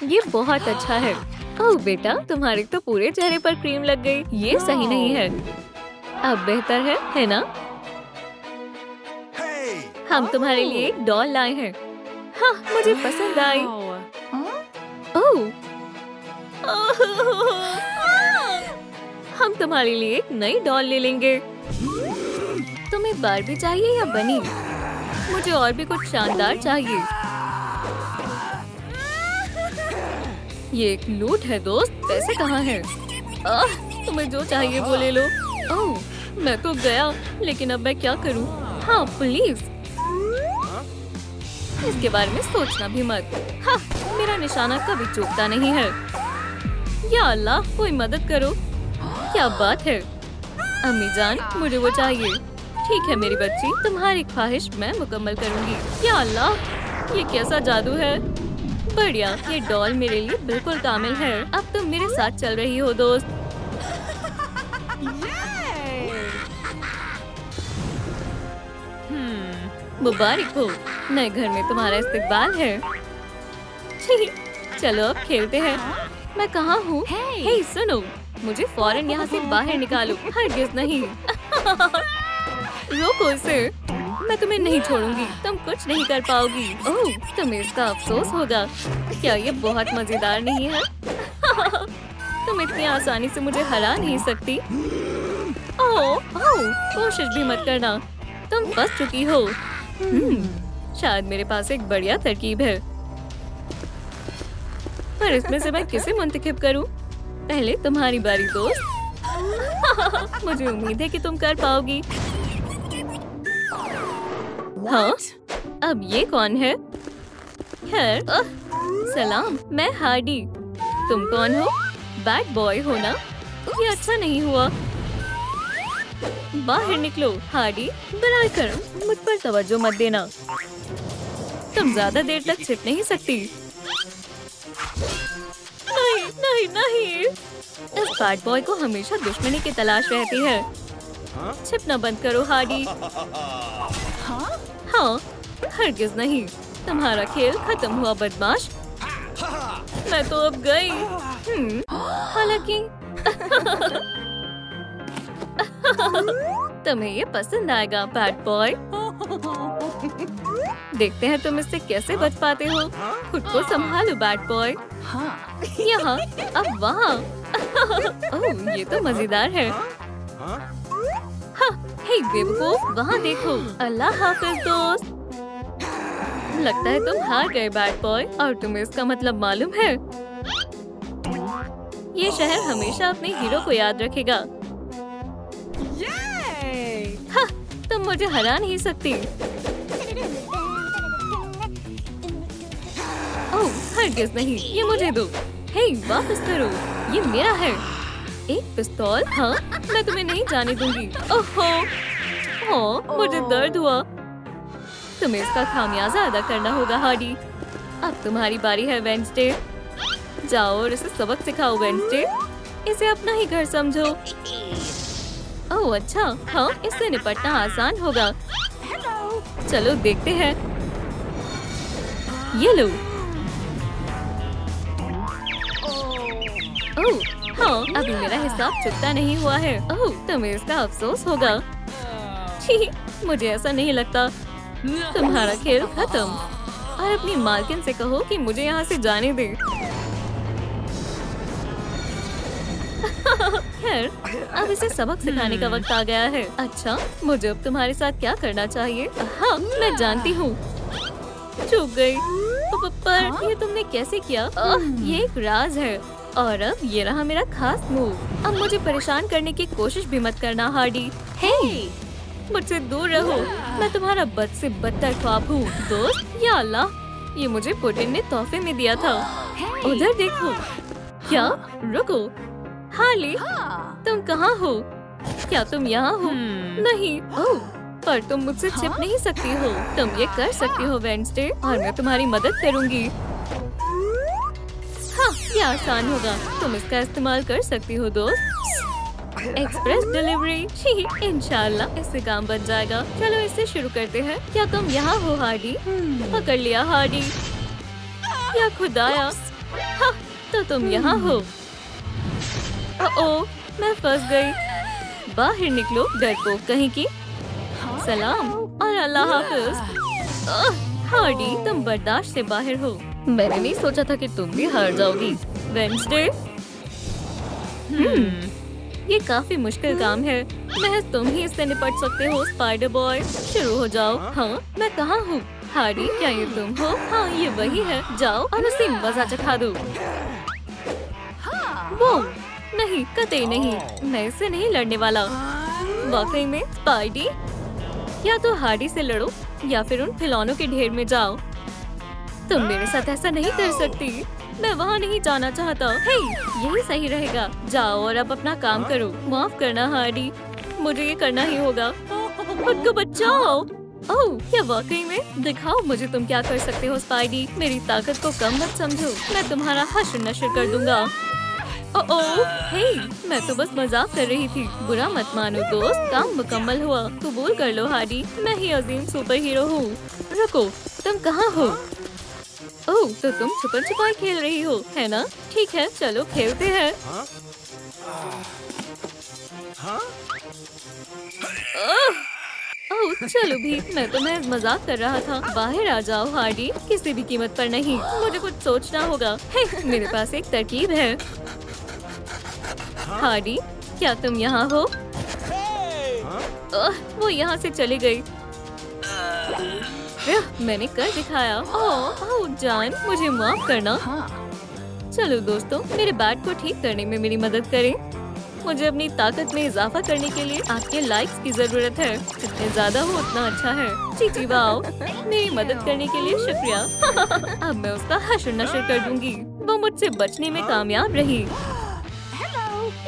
ये बहुत अच्छा है। ओह बेटा, तुम्हारे तो पूरे चेहरे पर क्रीम लग गई। ये सही नहीं है। अब बेहतर है ना? हम तुम्हारे लिए एक डॉल लाए हैं। हाँ, मुझे पसंद आई। ओह, हम तुम्हारे लिए एक नई डॉल ले लेंगे। तुम्हें बारबी चाहिए या बनी? मुझे और भी कुछ शानदार चाहिए। ये एक लूट है दोस्त, पैसे कहाँ हैं? तुम्हें जो चाहिए वो ले लो। ओह, मैं तो गया, लेकिन अब मैं क्या करूं? हाँ, पुलिस। इसके बारे में सोचना भी मत। हाँ, मेरा निशाना कभी चूकता नहीं है। या अल्लाह, कोई मदद करो। क्या बात है? अम्मी जान, मुझे वो चाहिए। ठीक है मेरी बच्ची, तुम्हारी ख्वाहिश मैं मुकम्मल करूंगी। या अल्लाह, ये कैसा जादू है? बढ़िया, ये डॉल मेरे लिए बिल्कुल कामिल है। अब तुम मेरे साथ चल रही हो दोस्त। मुबारक हो, नए घर में तुम्हारा इस्तकबाल है। चलो अब खेलते हैं। मैं कहाँ हूँ? हे सुनो, मुझे फौरन यहाँ से बाहर निकालो। हरगिज़ नहीं। रोको इसे, मैं तुम्हें नहीं छोड़ूंगी। तुम कुछ नहीं कर पाओगी। ओह, तुम्हें इसका अफसोस होगा। क्या ये बहुत मजेदार नहीं है? तुम इतनी आसानी से मुझे हरा नहीं सकती। ओह, कोशिश भी मत करना, तुम फंस चुकी हो। शायद मेरे पास एक बढ़िया तरकीब है, पर इसमें से मैं किसे मुंतखब करूं? पहले तुम्हारी बारी दोस्त। मुझे उम्मीद है कि तुम कर पाओगी। हाँ, अब ये कौन है? खैर, सलाम, मैं हार्डी। तुम कौन हो? बैड बॉय हो ना? ये अच्छा नहीं हुआ। बाहर निकलो हार्डी। बराए कर मुझ पर तवज्जो मत देना। तुम ज्यादा देर तक छिप नहीं सकती। नहीं नहीं नहीं, इस बैड बॉय को हमेशा दुश्मनी की तलाश रहती है। छिपना बंद करो हार्डी। हाँ, हरगिज़ नहीं। तुम्हारा खेल खत्म हुआ बदमाश। मैं तो अब गई। हालांकि तुम्हें ये पसंद आएगा बैड बॉय। देखते हैं तुम इससे कैसे बच पाते हो। खुद को संभालो बैड बॉय। यहाँ, अब वहाँ। ओह, ये तो मजेदार है। हाँ, हे बेवकूफ, वहाँ देखो। अल्लाह हाफिज दोस्त। लगता है तुम हार गए बैड बॉय, और तुम्हें इसका मतलब मालूम है? ये शहर हमेशा अपने हीरो को याद रखेगा। हाँ, तुम मुझे हरा नहीं सकती। ओह, हरगिज़ नहीं, ये मुझे दो। हे, वापस करो, ये मेरा है। एक पिस्तौल? हाँ, मैं तुम्हें नहीं जाने दूंगी। ओहो, हाँ, मुझे दर्द हुआ। तुम्हें इसका खामियाजा अदा करना होगा हार्डी। अब तुम्हारी बारी है वेडनेसडे। जाओ और इसे सबक सिखाओ वेडनेसडे। इसे अपना ही घर समझो। ओह अच्छा, हाँ, इससे निपटना आसान होगा। चलो देखते हैं। ये लो। ओह हाँ, अभी मेरा हिसाब चुकता नहीं हुआ है। ओह, तुम्हें इसका अफसोस होगा। छी, मुझे ऐसा नहीं लगता। तुम्हारा खेल खत्म। और अपनी मालकिन से कहो कि मुझे यहाँ से जाने दे। खैर, अब इसे सबक सिखाने का वक्त आ गया है। अच्छा, मुझे अब तुम्हारे साथ क्या करना चाहिए? हाँ, मैं जानती हूँ। चूक गई। पर ये तुमने कैसे किया? ये एक राज है। और अब ये रहा मेरा खास मूव। अब मुझे परेशान करने की कोशिश भी मत करना हार्डी। हे, मुझसे दूर रहो। मैं तुम्हारा बद से बदतर ख्वाब हूँ दोस्त। या अल्लाह, ये मुझे पुटिन ने तोहफे में दिया था। उधर देखो। क्या? रुको हार्ली, तुम कहाँ हो? क्या तुम यहाँ हो? नहीं। ओह, पर तुम मुझसे छिप नहीं सकती हो। तुम ये कर सकती हो वेडनेसडे, और मैं तुम्हारी मदद करूँगी। हाँ, ये आसान होगा। तुम इसका इस्तेमाल कर सकती हो दोस्त। Express delivery. इंशाल्लाह इससे काम बन जाएगा। चलो इसे शुरू करते हैं। क्या तुम यहाँ हो हार्डी? पकड़ लिया हार्डी। या खुदाया। हाँ, तो तुम यहाँ हो। ओह, मैं फंस गई। बाहर निकलो डरपोक कहीं की। सलाम और अल्लाह हाफिज। हार्डी, तुम बर्दाश्त से बाहर हो। मैंने नहीं सोचा था कि तुम भी हार जाओगी वेडनेसडे। ये काफी मुश्किल काम है। महज तुम ही इससे निपट सकते हो स्पाइडर बॉय। शुरू हो जाओ। हाँ, मैं कहाँ हूँ? हार्डी, क्या ये तुम हो? हाँ, ये वही है। जाओ और उसे मजा चखा दो। वो नहीं, कतई नहीं, मैं इससे नहीं लड़ने वाला। वाकई में स्पाइडी, या तो हार्डी से लड़ो या फिर उन खिलौनों के ढेर में जाओ। तुम मेरे साथ ऐसा नहीं कर सकती, मैं वहाँ नहीं जाना चाहता। हे, यही सही रहेगा, जाओ और अब अपना काम करो। माफ करना हार्डी, मुझे ये करना ही होगा। खुद को बचाओ। ओह, क्या वाकई में? दिखाओ मुझे तुम क्या कर सकते हो स्पाइडी। मेरी ताकत को कम मत समझो, मैं तुम्हारा हश्र नश्र कर दूंगा। ओह, हे, मैं तो बस मजाक कर रही थी, बुरा मत मानो दोस्त। काम मुकम्मल हुआ, कबूल कर लो हार्डी, मैं ही अजीम सुपर हीरो हूँ। रुको, तुम कहाँ हो? ओह, तो तुम छुपन छुपाई खेल रही हो, है ना? ठीक है, चलो खेलते हैं। ओह, चलो भी, मैं तो महज मजाक कर रहा था। बाहर आ जाओ हार्डी, किसी भी कीमत पर नहीं, मुझे कुछ सोचना होगा। हे, मेरे पास एक तरकीब है। हार्डी, क्या तुम यहाँ हो? वो यहाँ से चली गई। मैंने कर दिखाया। ओह जान, मुझे माफ करना। चलो दोस्तों, मेरे बैट को ठीक करने में मेरी मदद करें। मुझे अपनी ताकत में इजाफा करने के लिए आपके लाइक्स की जरूरत है। जितने ज्यादा हो उतना अच्छा है। चीची वाओ, मेरी मदद करने के लिए शुक्रिया। अब मैं उसका हश्र नश्र कर दूंगी। वो मुझसे बचने में कामयाब रही।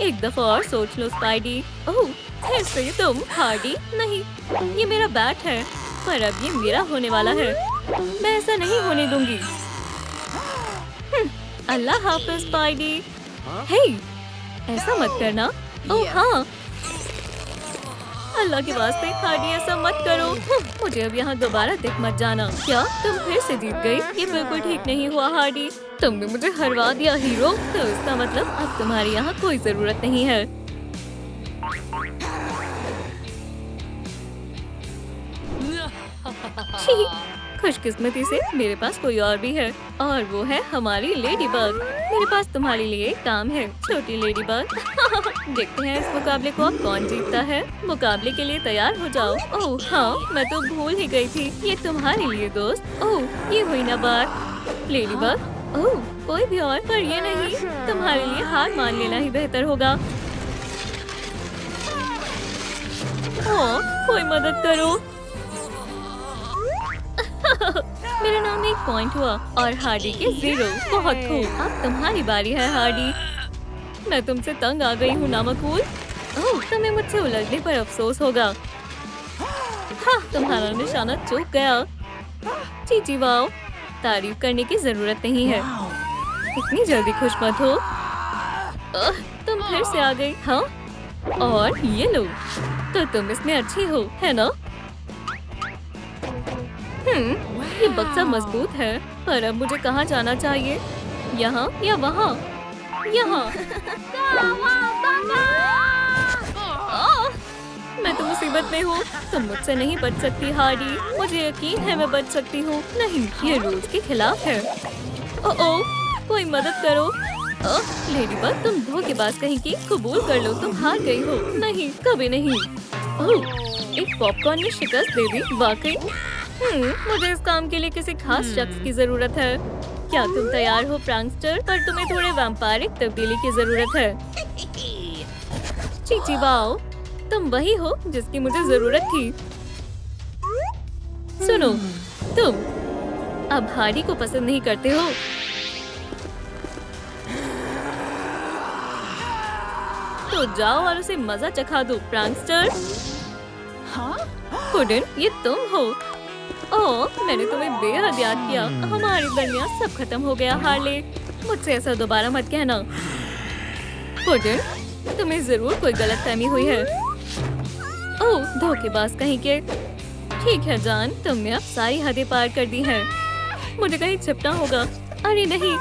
एक दफा और सोच लो स्पाइडी। ओह, फिर से तुम? हार्डी, नहीं, ये मेरा बैट है, पर अब ये मेरा होने वाला है। मैं ऐसा नहीं होने दूंगी। अल्लाह हाफ़िज़ स्पाइडी। हे, ऐसा मत करना। ओह हाँ, अल्लाह के वास्ते हार्डी ऐसा मत करो। मुझे अब यहाँ दोबारा देख मत जाना। क्या तुम फिर से जीत गई? ये बिल्कुल ठीक नहीं हुआ हार्डी, तुमने मुझे हरवा दिया हीरो। तो इसका मतलब अब तुम्हारी यहाँ कोई जरूरत नहीं है। खुशकिस्मती से मेरे पास कोई और भी है, और वो है हमारी लेडीबग। मेरे पास तुम्हारे लिए एक काम है, छोटी लेडीबग। देखते हैं इस मुकाबले को अब कौन जीतता है। मुकाबले के लिए तैयार हो जाओ। ओह हाँ, मैं तो भूल ही गई थी, ये तुम्हारे लिए दोस्त। ओह, ये हुई ना बात। लेडीबग, ओह कोई भी और, पर ये नहीं। तुम्हारे लिए हार मान लेना ही बेहतर होगा। ओह, कोई मदद करो। मेरा नाम 1 पॉइंट हुआ और हार्डी के 0। बहुत खूब, अब तुम्हारी बारी है हार्डी। मैं तुमसे तंग आ गई हूँ नामकूल। ओह, तुम्हें मुझसे उलझने पर अफसोस होगा। हाँ, तुम्हारा निशाना चूक गया। चीची वाओ, तारीफ करने की जरूरत नहीं है। इतनी जल्दी खुश मत हो। तुम फिर से आ गई। हाँ, और ये लो, तो तुम इसमें अच्छी हो, है ना? ये बक्सा मजबूत है, पर अब मुझे कहाँ जाना चाहिए? यहाँ या वहाँ? यहाँ। मैं तो मुसीबत में हूँ। तुम मुझसे नहीं बच सकती हार्डी, मुझे यकीन है मैं बच सकती हूँ। नहीं, ये रूल्स के खिलाफ है। ओह, कोई मदद करो। लेडीबग, तुम धोखेबाज कहीं की, कबूल कर लो तुम हार गई हो। नहीं, कभी नहीं। ओह, एक पॉपकॉर्न ने शिकस्त दे दी, वाकई। मुझे इस काम के लिए किसी खास शख्स की जरूरत है। क्या तुम तैयार हो प्रैंकस्टर? पर तुम्हें थोड़े वैम्पायरिक तब्दीली की जरूरत है। चीची वाओ, तुम वही हो जिसकी मुझे जरूरत थी। सुनो, तुम अब हार्डी को पसंद नहीं करते हो। तो जाओ और उसे मजा चखा दो प्रैंकस्टर। हाँ? पुडिन, ये तुम हो। ओह, मैंने तुम्हें बेहद याद किया। हमारे दरमियान सब खत्म हो गया हार्ले, मुझसे ऐसा दोबारा मत कहना। पुडिन, तुम्हें जरूर कोई गलतफहमी हुई है। ओह, धोखेबाज कहीं के। ठीक है जान, तुमने अब सारी हदें पार कर दी हैं। मुझे कहीं छिपना होगा। अरे नहीं,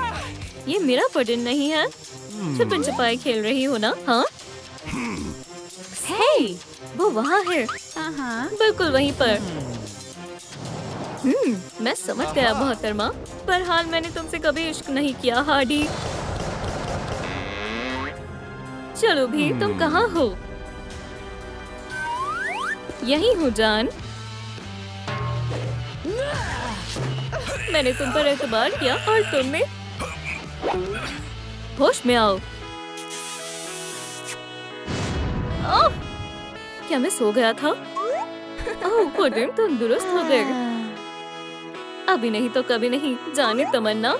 ये मेरा पुडिन नहीं है। छुपन छुपाई खेल रही हो ना? हाँ, हे, वो वहाँ है। बिल्कुल वहीं पर। मैं समझ गया मोहतरमा, पर हाल मैंने तुमसे कभी इश्क नहीं किया हार्डी। चलो भी, तुम कहाँ हो? यही हूँ जान। मैंने तुम पर एतबार किया और तुमने। होश में आओ। क्या मैं सो गया था? ओह पुडिन, तुम दुरुस्त हो गए। अभी नहीं तो कभी नहीं, जाने तमन्ना,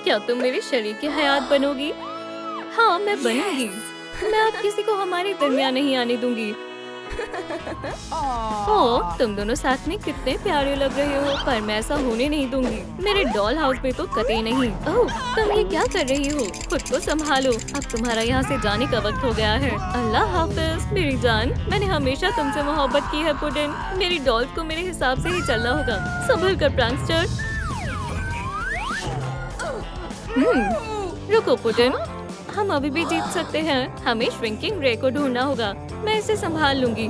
क्या तुम मेरे शरीर की हयात बनोगी? हाँ मैं बनूंगी। मैं अब किसी को हमारे दरमियान नहीं आने दूंगी। ओह, तुम दोनों साथ में कितने प्यारे लग रहे हो, पर मैं ऐसा होने नहीं दूंगी। मेरे डॉल हाउस में तो कतई नहीं। ओह, तुम ये क्या कर रही हो? खुद को संभालो, अब तुम्हारा यहाँ से जाने का वक्त हो गया है। अल्लाह हाफिज मेरी जान, मैंने हमेशा तुमसे मोहब्बत की है पुडिन। मेरी डॉल को मेरे हिसाब से ही चलना होगा। संभल कर प्रैंकस्टर। रुको पुडिन, हम अभी भी जीत सकते हैं। हमें श्रिंकिंग रे को ढूंढना होगा। मैं इसे संभाल लूंगी।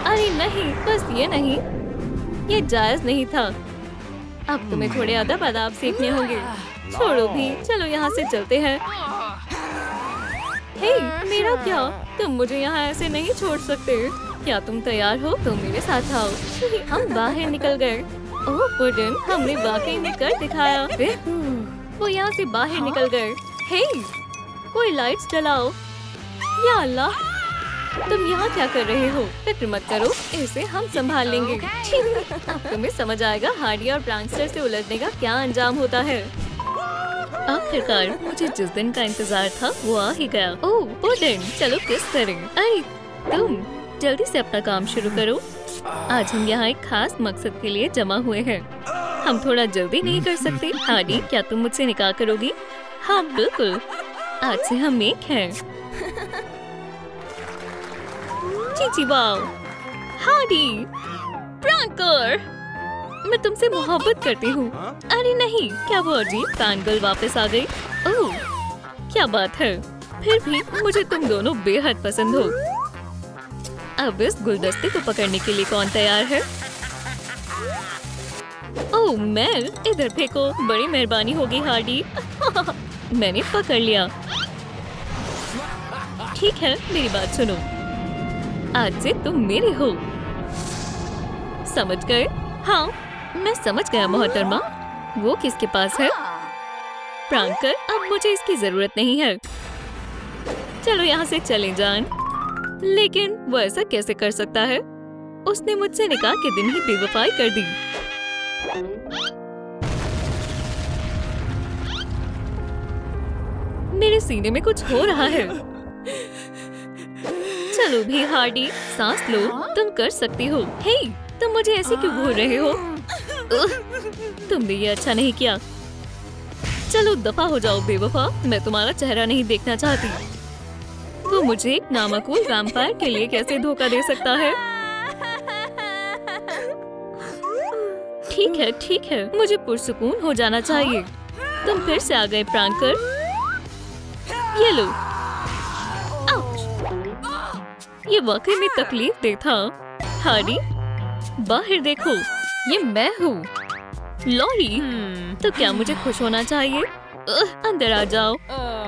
अरे नहीं, बस ये नहीं, ये जायज नहीं था। अब तुम्हें थोड़े अदब आदाब सीखने होंगे। छोड़ो भी, चलो यहाँ से चलते हैं। हे, मेरा क्या? तुम मुझे यहाँ ऐसे नहीं छोड़ सकते। क्या तुम तैयार हो? तुम मेरे साथ आओ। हम बाहर निकल गए। ओह पुडिन, हमने वाकई में कर दिखाया। वो यहाँ से बाहर निकल गए। हे, कोई लाइट्स जलाओ। या अल्लाह, तुम यहाँ क्या कर रहे हो? फिक्र मत करो, इसे हम संभाल लेंगे। अब तुम्हें समझ आएगा हार्डी और प्रैंकस्टर से उलझने का क्या अंजाम होता है। आखिरकार मुझे जिस दिन का इंतजार था वो आ ही गया। ओह पुडिन, चलो किस करें। अरे तुम जल्दी से अपना काम शुरू करो। आज हम यहाँ एक खास मकसद के लिए जमा हुए हैं। हम थोड़ा जल्दी नहीं कर सकते? हार्डी, क्या तुम मुझसे निकाह करोगी? हाँ बिल्कुल, आज से हम एक हैं। चीची वाओ, हार्डी, प्रैंकर, मैं तुमसे मोहब्बत करती हूँ। अरे नहीं, क्या वो अजीब फैनगर्ल वापस आ गई? ओह, क्या बात है। फिर भी मुझे तुम दोनों बेहद पसंद हो। अब इस गुलदस्ते को पकड़ने के लिए कौन तैयार है? ओह मेल, इधर फेंको। बड़ी मेहरबानी होगी हार्डी। मैंने पकड़ लिया। ठीक है, मेरी बात सुनो, आज से तुम मेरे हो। समझ गए? हाँ मैं समझ गया मोहतरमा। वो किसके पास है? प्रैंकर, अब मुझे इसकी जरूरत नहीं है। चलो यहाँ से चले जान। लेकिन वो ऐसा कैसे कर सकता है? उसने मुझसे निकाह के दिन ही बेवफाई कर दी। मेरे सीने में कुछ हो रहा है। चलो भी हार्डी, सांस लो, तुम कर सकती हो। हे, तुम मुझे ऐसे क्यों घूर रहे हो? तुमने ये अच्छा नहीं किया। चलो दफा हो जाओ बेवफा, मैं तुम्हारा चेहरा नहीं देखना चाहती। वो मुझे एक नामाकूल वैम्पायर के लिए कैसे धोखा दे सकता है? ठीक है, मुझे पुरसुकून हो जाना चाहिए। तुम फिर से आ गए प्रैंकर। ये लो। आउच। ये वाकई में तकलीफ दे था। हार्डी, बाहर देखो, ये मैं हूँ। लॉरी, तो क्या मुझे खुश होना चाहिए? अंदर आ जाओ।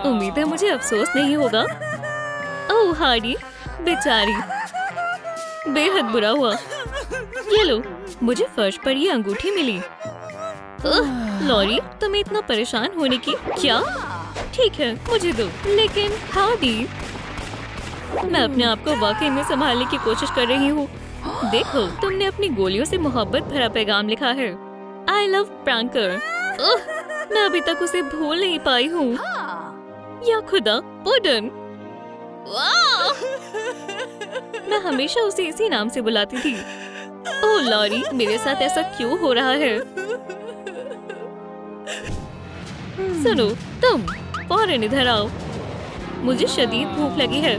उम्मीद है मुझे अफसोस नहीं होगा। ओह हार्डी, बेचारी, बेहद बुरा हुआ। ये लो, मुझे फर्श पर ये अंगूठी मिली। लॉरी, तुम्हें इतना परेशान होने की क्या? ठीक है, मुझे दो। लेकिन हार्डी, मैं अपने आप को वाकई में संभालने की कोशिश कर रही हूँ। देखो, तुमने अपनी गोलियों से मोहब्बत भरा पैगाम लिखा है। I love pranker. मैं अभी तक उसे भूल नहीं पाई हूँ। या खुदा, पुडिन। मैं हमेशा उसे इसी नाम से बुलाती थी। ओह लॉरी, मेरे साथ ऐसा क्यों हो रहा है? सुनो, तुम फौरन इधर आओ। मुझे शदीद भूख लगी है।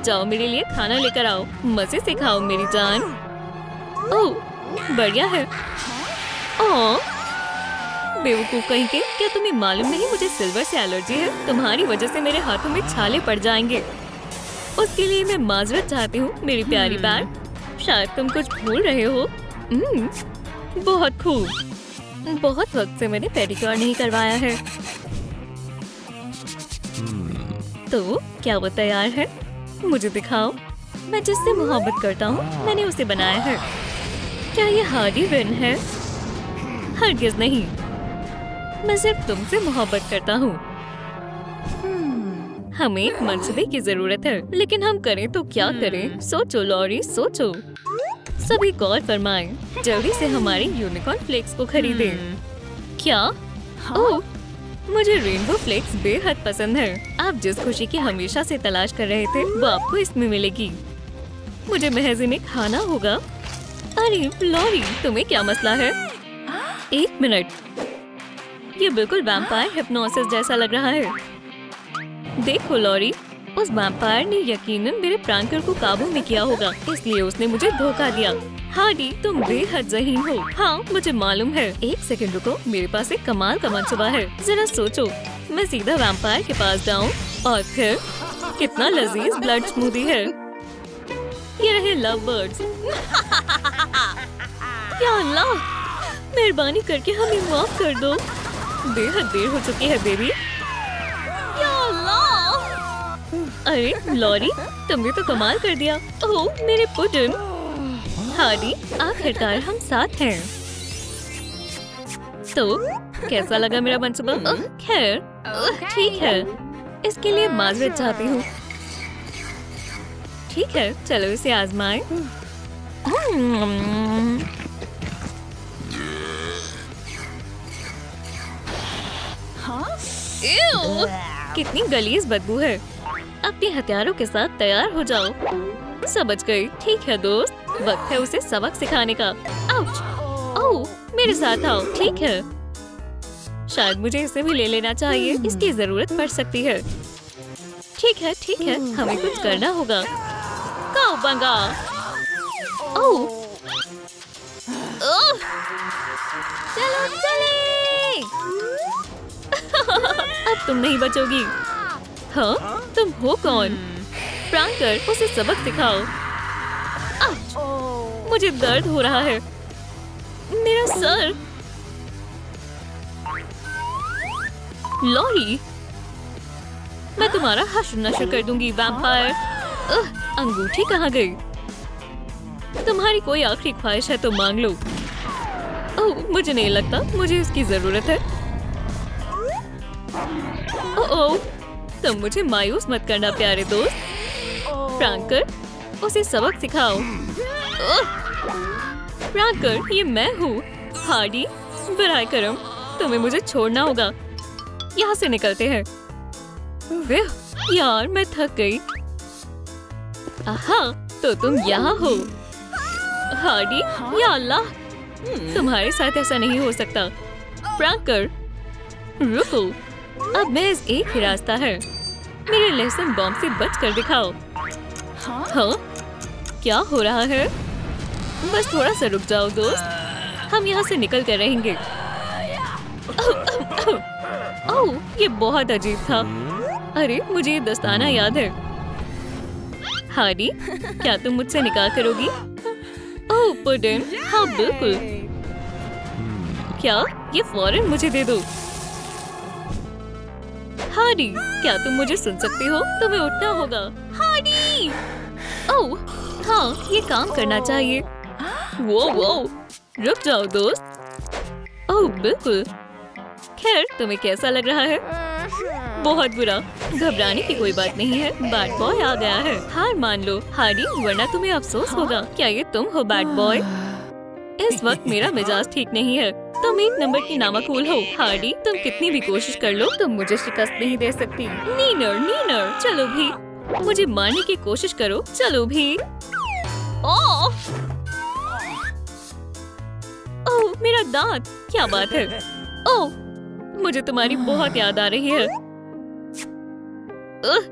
जाओ मेरे लिए खाना लेकर आओ। मजे से खाओ मेरी जान। ओह बढ़िया है। ओह बेवकूफ कहीं के, क्या तुम्हें मालूम नहीं मुझे सिल्वर से एलर्जी है? तुम्हारी वजह से मेरे हाथों में छाले पड़ जाएंगे। उसके लिए मैं माजरत चाहती हूँ मेरी प्यारी बैट। शायद तुम कुछ भूल रहे हो। बहुत खूब। बहुत वक्त से मैंने पेडिक्योर नहीं करवाया है। तो क्या वो तैयार है? मुझे दिखाओ। मैं जिससे मोहब्बत करता हूँ, मैंने उसे बनाया है। क्या ये हार्डी विन है? हरगिज नहीं। मैं सिर्फ तुमसे मोहब्बत करता हूँ। हमें एक मंसूबे की जरूरत है, लेकिन हम करें तो क्या करें? सोचो लॉरी, सोचो। सभी गौर फरमाएं। जल्दी से हमारे यूनिकॉर्न फ्लेक्स को खरीदें। क्या? ओह, मुझे रेनबो फ्लेक्स बेहद पसंद है। आप जिस खुशी की हमेशा से तलाश कर रहे थे वो आपको इसमें मिलेगी। मुझे महज इन्हें खाना होगा। अरे लॉरी, तुम्हें क्या मसला है? एक मिनट, ये बिल्कुल वैम्पायर हिप्नोसिस जैसा लग रहा है। देखो लॉरी, उस वैम्पायर ने यकीनन मेरे प्रांकर को काबू में किया होगा, इसलिए उसने मुझे धोखा दिया। हार्डी, तुम बेहद ज़हीन हो। हाँ, मुझे मालूम है। एक सेकंड रुको, मेरे पास एक कमाल का मंसूबा है। जरा सोचो, मैं सीधा वैम्पायर के पास जाऊँ और फिर कितना लजीज ब्लड स्मूदी है। ये रहे लव बर्ड्स। या अल्लाह, मेहरबानी करके हमें माफ कर दो। बेहद देर हो चुकी है बेबी। या अल्लाह। अरे लॉरी, तुमने तो कमाल कर दिया। ओह मेरे पुडिन। हार्डी, आखिरकार हम साथ हैं। तो कैसा लगा मेरा मंसूबा? खैर ठीक है, इसके लिए माजरत चाहती हूँ। ठीक है, चलो इसे आजमाएं। कितनी गलीज बदबू है। अपने हथियारों के साथ तैयार हो जाओ। समझ गई। ठीक है दोस्त, वक्त है उसे सबक सिखाने का। आउच! ओह, मेरे साथ आओ। ठीक है, शायद मुझे इसे भी ले लेना चाहिए, इसकी जरूरत पड़ सकती है। ठीक है, हमें कुछ करना होगा। काउबंगा! ओह! चलो चले! अब तुम नहीं बचोगी। हाँ, तुम हो कौन? प्रांकर, उसे सबक सिखाओ। मुझे दर्द हो रहा है। मेरा सर। लॉरी, मैं तुम्हारा हश्र नश्र कर दूंगी वैम्पायर। अंगूठी कहाँ गई? तुम्हारी कोई आखिरी ख्वाहिश है तो मांग लो। ओह, मुझे नहीं लगता मुझे इसकी जरूरत है। ओह, तुम मुझे मायूस मत करना प्यारे दोस्त। प्रांकर, उसे सबक सिखाओ। प्रांकर, ये मैं हूँ। हार्डी, बराए करम, तुम्हें मुझे छोड़ना होगा। यहाँ से निकलते हैं। यार, मैं थक गई। आहा, तो तुम यहाँ हो। हार्डी, या अल्लाह, तुम्हारे साथ ऐसा नहीं हो सकता। प्रांकर, रुको, अब महज एक ही रास्ता है। मेरे लहसुन बॉम्ब से बच कर दिखाओ। हाँ? क्या हो रहा है? बस थोड़ा सा रुक जाओ दोस्त, हम यहाँ से निकल कर रहेंगे। ओह, ये बहुत अजीब था। अरे, मुझे ये दस्ताना याद है। हार्डी, क्या तुम मुझसे निकाह करोगी? ओह पुडिन, हाँ बिल्कुल। क्या? ये फौरन मुझे दे दो। हार्डी, क्या तुम मुझे सुन सकती हो? तुम्हें उठना होगा। हार्डी! ओह, हाँ, ये काम करना चाहिए। वो, रुक जाओ दोस्त। ओह बिल्कुल। खैर, तुम्हें कैसा लग रहा है? बहुत बुरा। घबराने की कोई बात नहीं है, बैड बॉय आ गया है। हार मान लो हार्डी, वरना तुम्हें अफसोस होगा। क्या ये तुम हो बैड बॉय? इस वक्त मेरा मिजाज ठीक नहीं है। तुम एक नंबर की नामकूल हो। हार्डी, तुम कितनी भी कोशिश कर लो, तुम मुझे शिकस्त नहीं दे सकती। नीनर, चलो भी, मुझे मारने की कोशिश करो, चलो भी। ओह, मेरा दांत, क्या बात है? ओह, मुझे तुम्हारी बहुत याद आ रही है।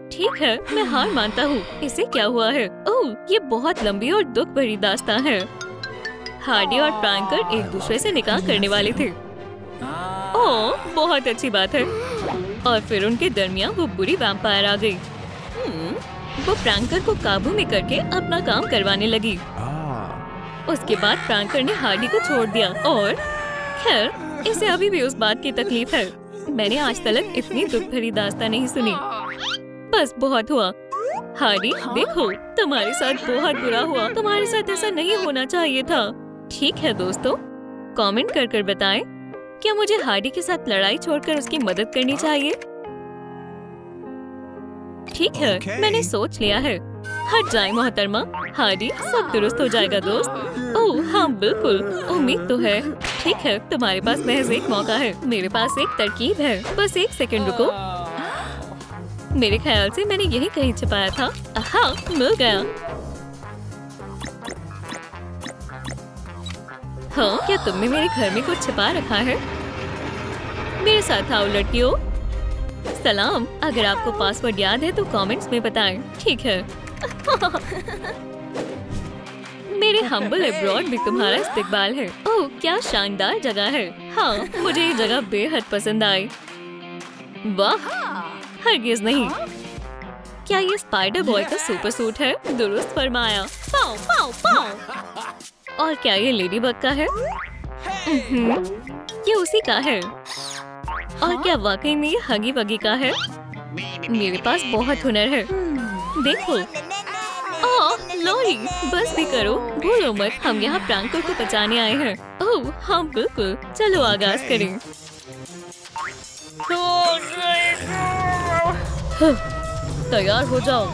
ठीक है, मैं हार मानता हूँ। इसे क्या हुआ है? ओह, ये बहुत लंबी और दुख भरी दास्तान है। हार्डी और प्रांकर एक दूसरे से निकाह करने वाले थे। ओह, बहुत अच्छी बात है। और फिर उनके दरमियान वो बुरी वैम्पायर आ गई। वो प्रांकर को काबू में करके अपना काम करवाने लगी। उसके बाद प्रांकर ने हार्डी को छोड़ दिया और खैर, इसे अभी भी उस बात की तकलीफ है। मैंने आज तक इतनी दुख भरी दास्तान नहीं सुनी। बस बहुत हुआ। हार्डी, देखो, तुम्हारे साथ बहुत बुरा हुआ। तुम्हारे साथ ऐसा नहीं होना चाहिए था। ठीक है दोस्तों, कमेंट कर बताएं क्या मुझे हार्डी के साथ लड़ाई छोड़कर उसकी मदद करनी चाहिए? ठीक है, मैंने सोच लिया है। हट जाए मोहतरमा। हार्डी, सब दुरुस्त हो जाएगा दोस्त। ओह हाँ बिल्कुल, उम्मीद तो है। ठीक है, तुम्हारे पास महज एक मौका है। मेरे पास एक तरकीब है, बस एक सेकंड रुको। मेरे ख्याल से मैंने यही कहीं छिपाया था। हाँ, मिल गया। हाँ, क्या तुमने मेरे घर में कुछ छिपा रखा है? मेरे साथ आओ लड़कियों। सलाम, अगर आपको पासवर्ड याद है तो कमेंट्स में बताएं। ठीक है। मेरे हम्बल अब्रॉड में तुम्हारा इस्तकबाल है। ओह, क्या शानदार जगह है। हाँ, मुझे ये जगह बेहद पसंद आई। वाह, हरगिज़ नहीं। क्या ये स्पाइडर बॉय का सुपर सूट है? दुरुस्त फरमाया। पाओ पाओ पाओ। और क्या ये लेडी बग का है? ये उसी का है। और क्या वाकई में ये हगी वगी का है? मेरे पास बहुत हुनर है। देखो। लॉरी, बस भी करो, भूलो मत, हम यहाँ प्रैंकर को बचाने आए हैं। ओह हाँ बिल्कुल, चलो आगाज करें। तैयार हो जाओ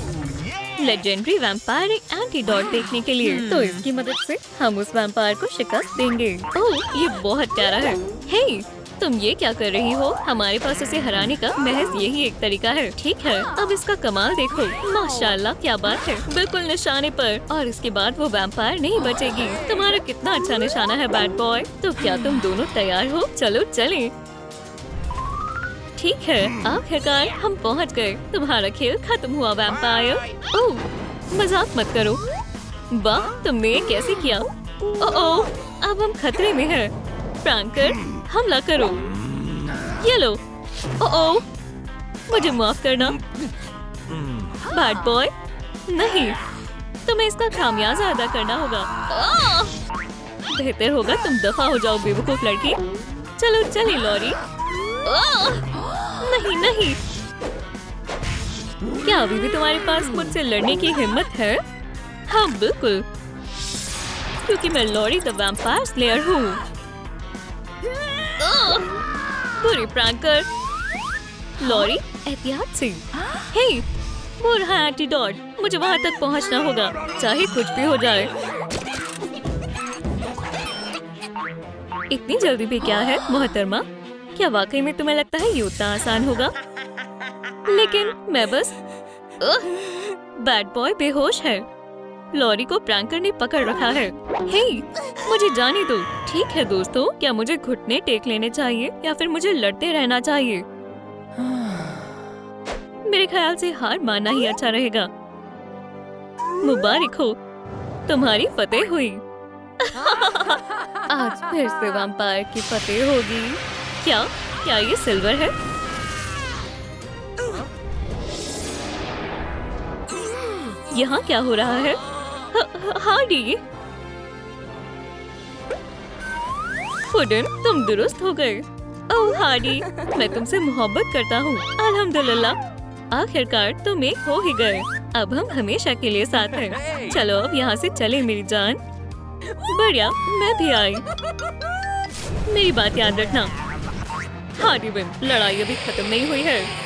लेजेंडरी वैम्पायर एंटीडोट देखने के लिए। तो इसकी मदद से हम उस वैम्पायर को शिकस्त देंगे। ओह ये बहुत प्यारा है। हे, तुम ये क्या कर रही हो? हमारे पास उसे हराने का महज यही एक तरीका है। ठीक है, अब इसका कमाल देखो। माशाल्लाह, क्या बात है, बिल्कुल निशाने पर। और इसके बाद वो वैम्पायर नहीं बचेगी। तुम्हारा कितना अच्छा निशाना है बैड बॉय। तो क्या तुम दोनों तैयार हो? चलो चलें। ठीक है, आखिरकार हम पहुंच गए। तुम्हारा खेल खत्म हुआ वैम्पायर। ओह, मजाक मत करो। वाह, तुमने ये कैसे किया? ओह, अब हम खतरे में हैं। प्रैंकर, हमला करो। ये लो। ओह, मुझे माफ करना। बैड बॉय, नहीं, तुम्हें इसका खामियाजा अदा करना होगा। बेहतर होगा तुम दफा हो जाओ बेवकूफ लड़की। चलो चली लॉरी। नहीं नहीं, क्या अभी भी तुम्हारे पास मुझसे लड़ने की हिम्मत है? हाँ बिल्कुल, क्योंकि मैं लॉरी द वैम्पायर स्लेयर हूँ। बुरी प्रैंकर। लॉरी, एहतियात से। हे, वो रहा एंटीडोट। मुझे वहाँ तक पहुँचना होगा, चाहे कुछ भी हो जाए। इतनी जल्दी भी क्या है मोहतरमा? क्या वाकई में तुम्हें लगता है ये उतना आसान होगा? लेकिन मैं बस बैड बॉय बेहोश है। लॉरी को प्रैंकर ने पकड़ रखा है। हे, मुझे जाने दो। ठीक है दोस्तों, क्या मुझे घुटने टेक लेने चाहिए या फिर मुझे लड़ते रहना चाहिए? मेरे ख्याल से हार मानना ही अच्छा रहेगा। मुबारक हो, तुम्हारी फतेह हुई। आज फिर से वैम्पायर की फतेह होगी। क्या ये सिल्वर है? यहाँ क्या हो रहा है? हार्डी, पुडिन, तुम दुरुस्त हो गए। ओह हार्डी, मैं तुमसे मोहब्बत करता हूँ। अल्हम्दुलिल्लाह, आखिरकार तुम एक हो ही गए। अब हम हमेशा के लिए साथ हैं। चलो अब यहाँ से चले मेरी जान। बढ़िया, मैं भी आई। मेरी बात याद रखना। हार्डी विन, लड़ाई अभी खत्म नहीं हुई है।